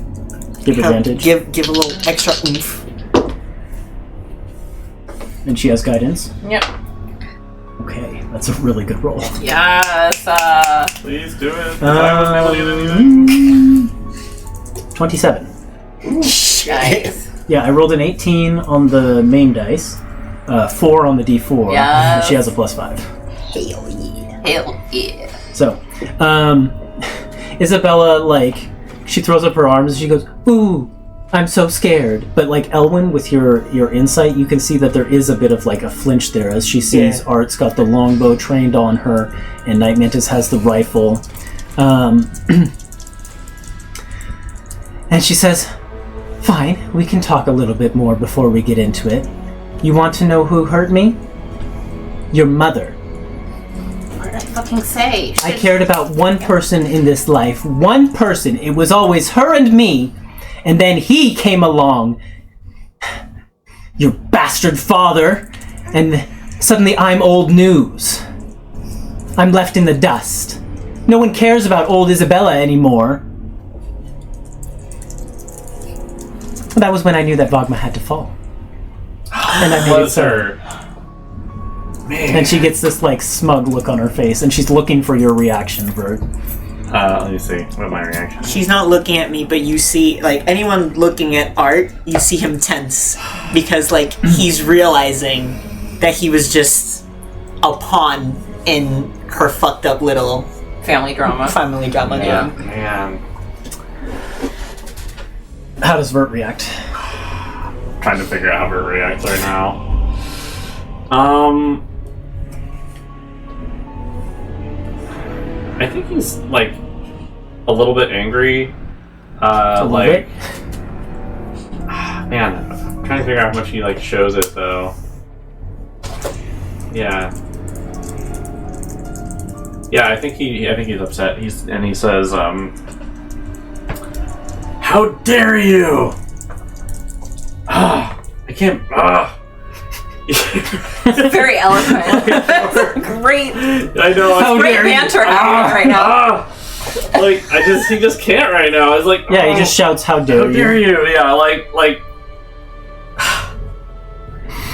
Give advantage. give a little extra oomph? And she has guidance. Yep. Okay, that's a really good roll. Yes. Please do it. I wasn't able to get anything. 27. Nice. Yeah, I rolled an 18 on the main dice, 4 on the D4. Yes. And she has a +5. Hell yeah. So, Isabella, like, she throws up her arms and she goes, "Ooh, I'm so scared." But like Elwyn, with your insight, you can see that there is a bit of like a flinch there as she sees Art's got the longbow trained on her and Night Mantis has the rifle. And she says, "Fine, we can talk a little bit more before we get into it. You want to know who hurt me? Your mother. What did I fucking say? I cared about one person in this life. One person. It was always her and me. And then he came along. Your bastard father. And suddenly I'm old news. I'm left in the dust. No one cares about old Isabella anymore." That was when I knew that Vogma had to fall. And I made it so. her. Man. And she gets this like smug look on her face, and she's looking for your reaction, Vert. Let me see. What my reaction? She's not looking at me, but you see, like, anyone looking at Art, you see him tense. Because, like, he's realizing that he was just a pawn in her fucked up little Family drama. Yeah, man. How does Vert react? Trying to figure out how Vert reacts right now. I think he's like a little bit angry. Man, I'm trying to figure out how much he like shows it though. Yeah, I think he's upset. He says, "How dare you! I can't." Very eloquent. Great. I know. How Great dare you. banter happening right now. Like he just can't right now. It's like Yeah, he just shouts, "How dare How dare you!" Yeah, like.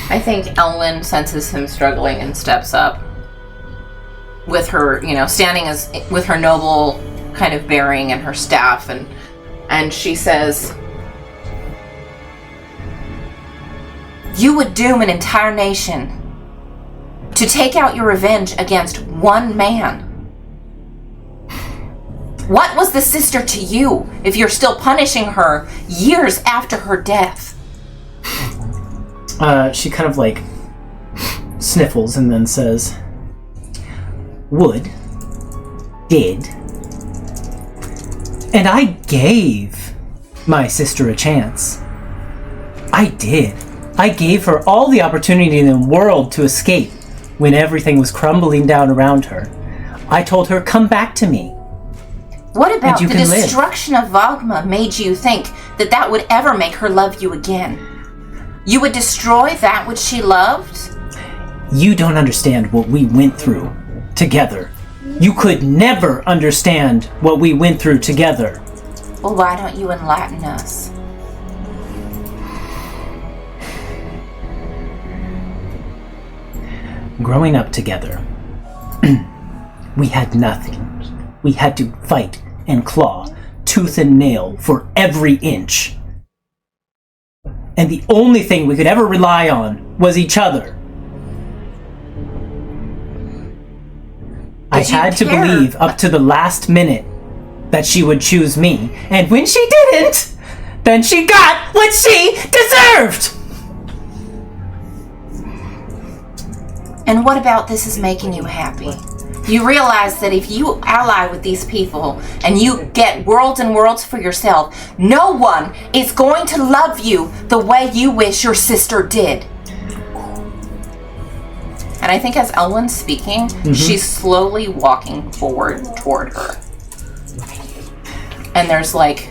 I think Elwyn senses him struggling and steps up with her, standing with her noble kind of bearing and her staff, and she says, "You would doom an entire nation to take out your revenge against one man. What was the sister to you if you're still punishing her years after her death?" She kind of like sniffles and then says, "Would, did, and I gave my sister a chance. I did. I gave her all the opportunity in the world to escape when everything was crumbling down around her. I told her, 'Come back to me.' What about the you can live. destruction of Vogma made you think that would ever make her love you again? You would destroy that which she loved?" You don't understand what we went through together. You could never understand what we went through together." Well, why don't you enlighten us? Growing up together, we had nothing. We had to fight and claw, tooth and nail, for every inch. And the only thing we could ever rely on was each other. I had to believe up to the last minute that she would choose me. And when she didn't, then she got what she deserved! And what about this is making you happy? You realize that if you ally with these people and you get worlds and worlds for yourself, no one is going to love you the way you wish your sister did. And I think as Elwyn's speaking, she's slowly walking forward toward her. And there's like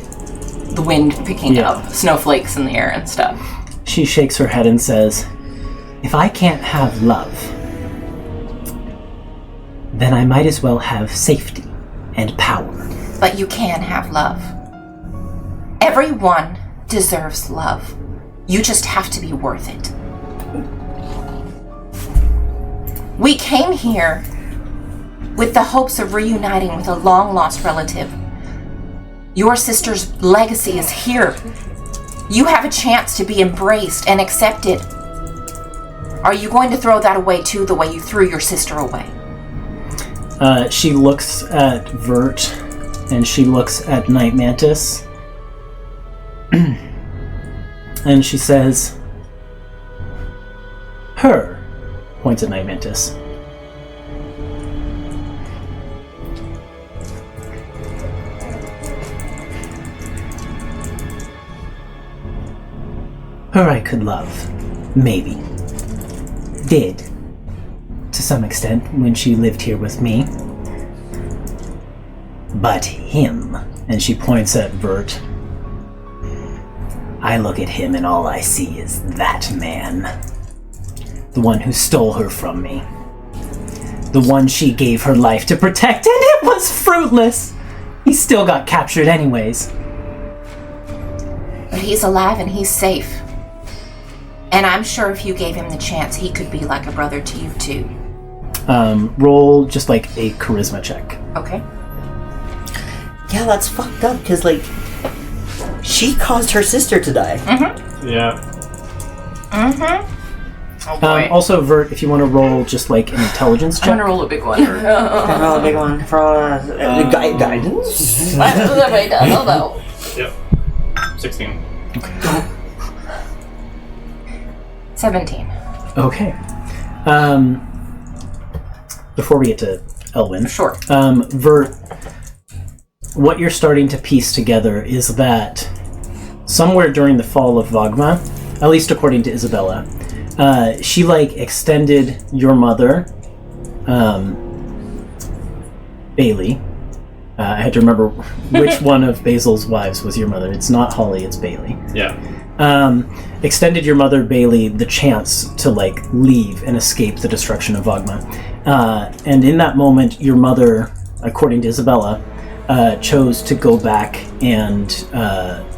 the wind picking up, snowflakes in the air and stuff. She shakes her head and says, "If I can't have love, then I might as well have safety and power." But you can have love. Everyone deserves love. You just have to be worth it. We came here with the hopes of reuniting with a long-lost relative. Your sister's legacy is here. You have a chance to be embraced and accepted. Are you going to throw that away too, the way you threw your sister away? She looks at Vert and she looks at Night Mantis. And she says, "Her," points at Night Mantis. Her I could love. Maybe. Did. To some extent, when she lived here with me. But him, and she points at Vert. I look at him and all I see is that man. The one who stole her from me. The one she gave her life to protect, and it was fruitless! He still got captured anyways. But he's alive and he's safe. And I'm sure if you gave him the chance, he could be like a brother to you too. Roll just like a charisma check. Okay. Yeah, that's fucked up, because, like, she caused her sister to die. Mm-hmm. Yeah. Mm-hmm. Oh boy. Also, Vert, if you want to roll just like an intelligence check. I'm gonna roll a big one. Roll a big one for guidance. Wait, no. Yep. 16. 17. Okay. Before we get to Elwyn. Sure. Vert, what you're starting to piece together is that somewhere during the fall of Vogma, at least according to Isabella, she, like, extended your mother, Bailey. I had to remember which one of Basil's wives was your mother. It's not Holly, it's Bailey. Yeah. Extended your mother, Bailey, the chance to, like, leave and escape the destruction of Vogma. And in that moment, your mother, according to Isabella, chose to go back and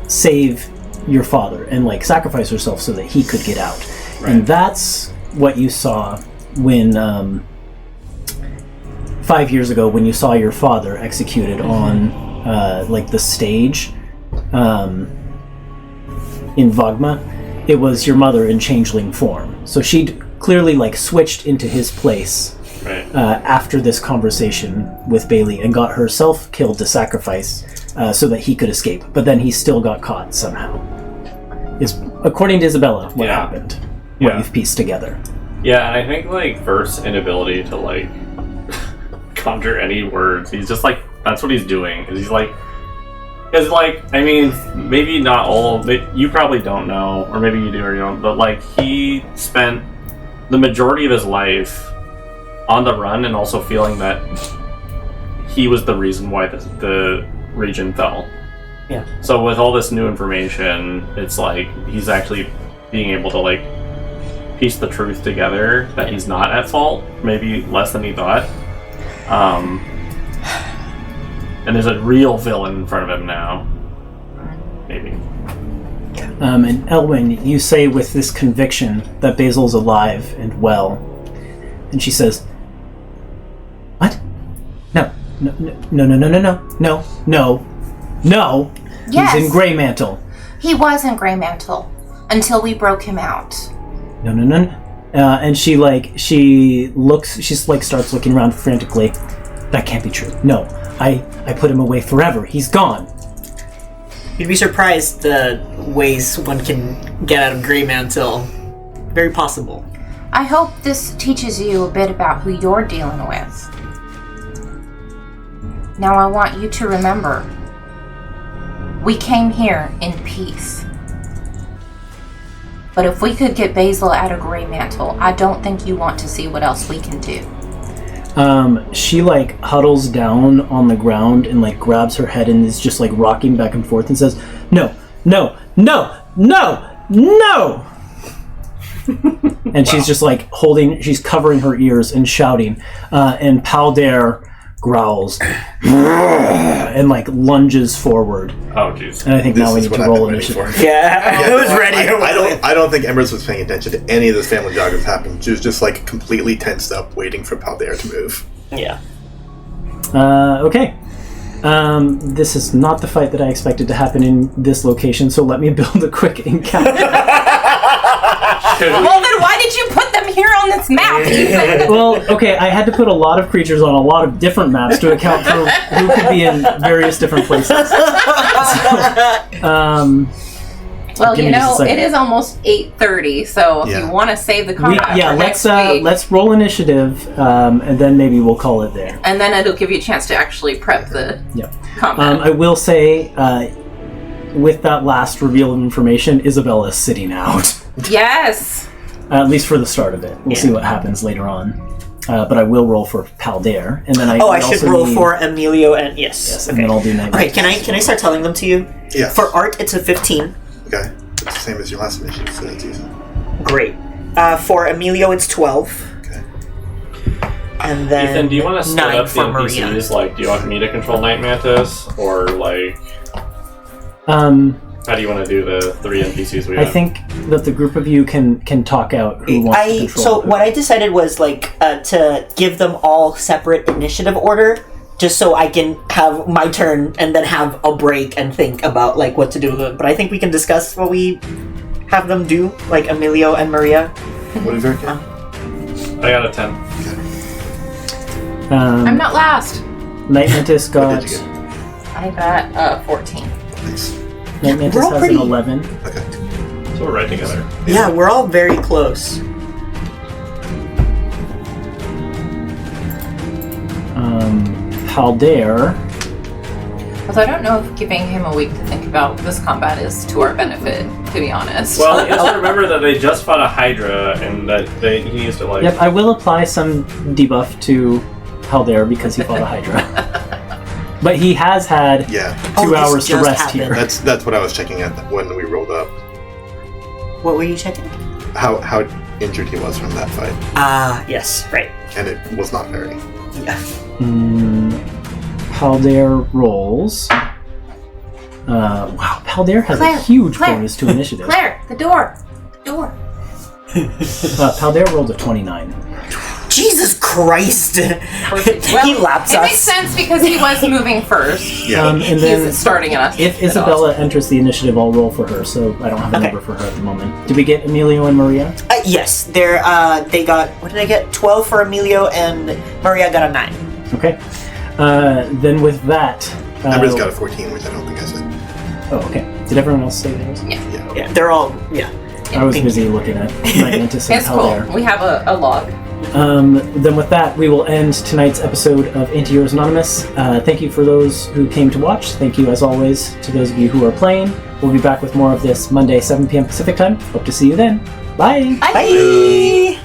save your father and, like, sacrifice herself so that he could get out. Right. And that's what you saw when 5 years ago, when you saw your father executed on like the stage in Vogma. It was your mother in changeling form, so she'd clearly, like, switched into his place. Right. After this conversation with Bailey, and got herself killed to sacrifice so that he could escape, but then he still got caught somehow. Is according to Isabella what happened. What you've pieced together. Yeah, and I think, like, Vert's inability to, like, conjure any words, he's just, like, that's what he's doing, is he's, like, because, like, I mean, maybe not all of it, you probably don't know, or maybe you do or you don't, but, like, he spent the majority of his life on the run, and also feeling that he was the reason why the region fell. Yeah. So with all this new information, it's like he's actually being able to, like, piece the truth together that he's not at fault, maybe less than he thought. And there's a real villain in front of him now. Maybe. And Elwyn, you say with this conviction that Basil's alive and well, and she says, "What? No. Yes. He's in Greymantle." He was in Greymantle until we broke him out. No. And she starts looking around frantically. That can't be true. No, I put him away forever. He's gone. You'd be surprised the ways one can get out of Greymantle. Very possible. I hope this teaches you a bit about who you're dealing with. Now I want you to remember, we came here in peace. But if we could get Basil out of Greymantle, I don't think you want to see what else we can do. She, like, huddles down on the ground and, like, grabs her head and is just, like, rocking back and forth and says, No! And she's just, like, she's covering her ears and shouting, and Paldair growls and, like, lunges forward. Oh, jeez. And I think now we need to roll initiative. Yeah, I was ready. I don't think Embers was paying attention to any of this family drama that's happened. She was just, like, completely tensed up, waiting for Paldair to move. Yeah. Okay. This is not the fight that I expected to happen in this location, so let me build a quick encounter. Well, then why did you put them here on this map? Well, okay, I had to put a lot of creatures on a lot of different maps to account for who could be in various different places. So, well, give you me just a know, second. it is almost 8:30, so if Yeah. you want to save the combat for next week, let's roll initiative, and then maybe we'll call it there. and then it'll give you a chance to actually prep the Yeah. combat. I will say, with that last reveal of information, Isabella is sitting out. Yes! At least for the start of it. We'll see what happens later on. But I will roll for Paldare, and then I I should roll for Emilio and Yes, and then I'll do Night Okay, can I start telling them to you? Yeah. For art, it's a 15. Okay. It's the same as your last initiative, so that's easy. Great. For Emilio, it's 12. Okay. And then Ethan, do you want to split 9 up the for Maria. NPCs? Like, do you want me to control Night Mantis, or like, how do you want to do the 3 NPCs we I have? think that the group of you can talk out who wants to control. So who. what I decided was to give them all separate initiative order, just so I can have my turn and then have a break and think about what to do with it. But I think we can discuss what we have them do, like Emilio and Maria. What did you get? I got a 10. I'm not last. Night Mantis What got. did you get? I got 14. Nice. Night Mantis We're all has pretty- an 11. Okay. So we're right together. Yeah, we're all very close. Paldare. Although I don't know if giving him a week to think about this combat is to our benefit, to be honest. Well, you have to remember that they just fought a Hydra, and that he needs to like. Yep, I will apply some debuff to Paldare because he fought a Hydra. But he has had Yeah. 2 this hours to just rest happened. here. That's what I was checking at when we rolled up. What were you checking? How injured he was from that fight. Yes, right. And it was not very. Yeah. Paldare rolls. Wow, Paldare has Claire, a huge Claire, bonus to initiative. Claire, the door! The door! Paldare rolled a 29. Jesus Christ! Well, He laps it us. makes sense because he was moving first. Yeah. And He's then starting us. if Isabella enters the initiative, I'll roll for her, so I don't have a Okay. number for her at the moment. Did we get Emilio and Maria? Yes, they got, what did I get? 12 for Emilio, and Maria got a 9. Okay. Then with that... Everybody's got a 14, which I don't think I said. Oh, okay. Did everyone else say theirs? Yeah, they're all, I was busy looking at Night Mantis and It's cool. Paldare. We have a log. Then with that, we will end tonight's episode of Antiheroes Anonymous. Thank you for those who came to watch. Thank you, as always, to those of you who are playing. We'll be back with more of this Monday, 7 p.m. Pacific time. Hope to see you then. Bye! Bye!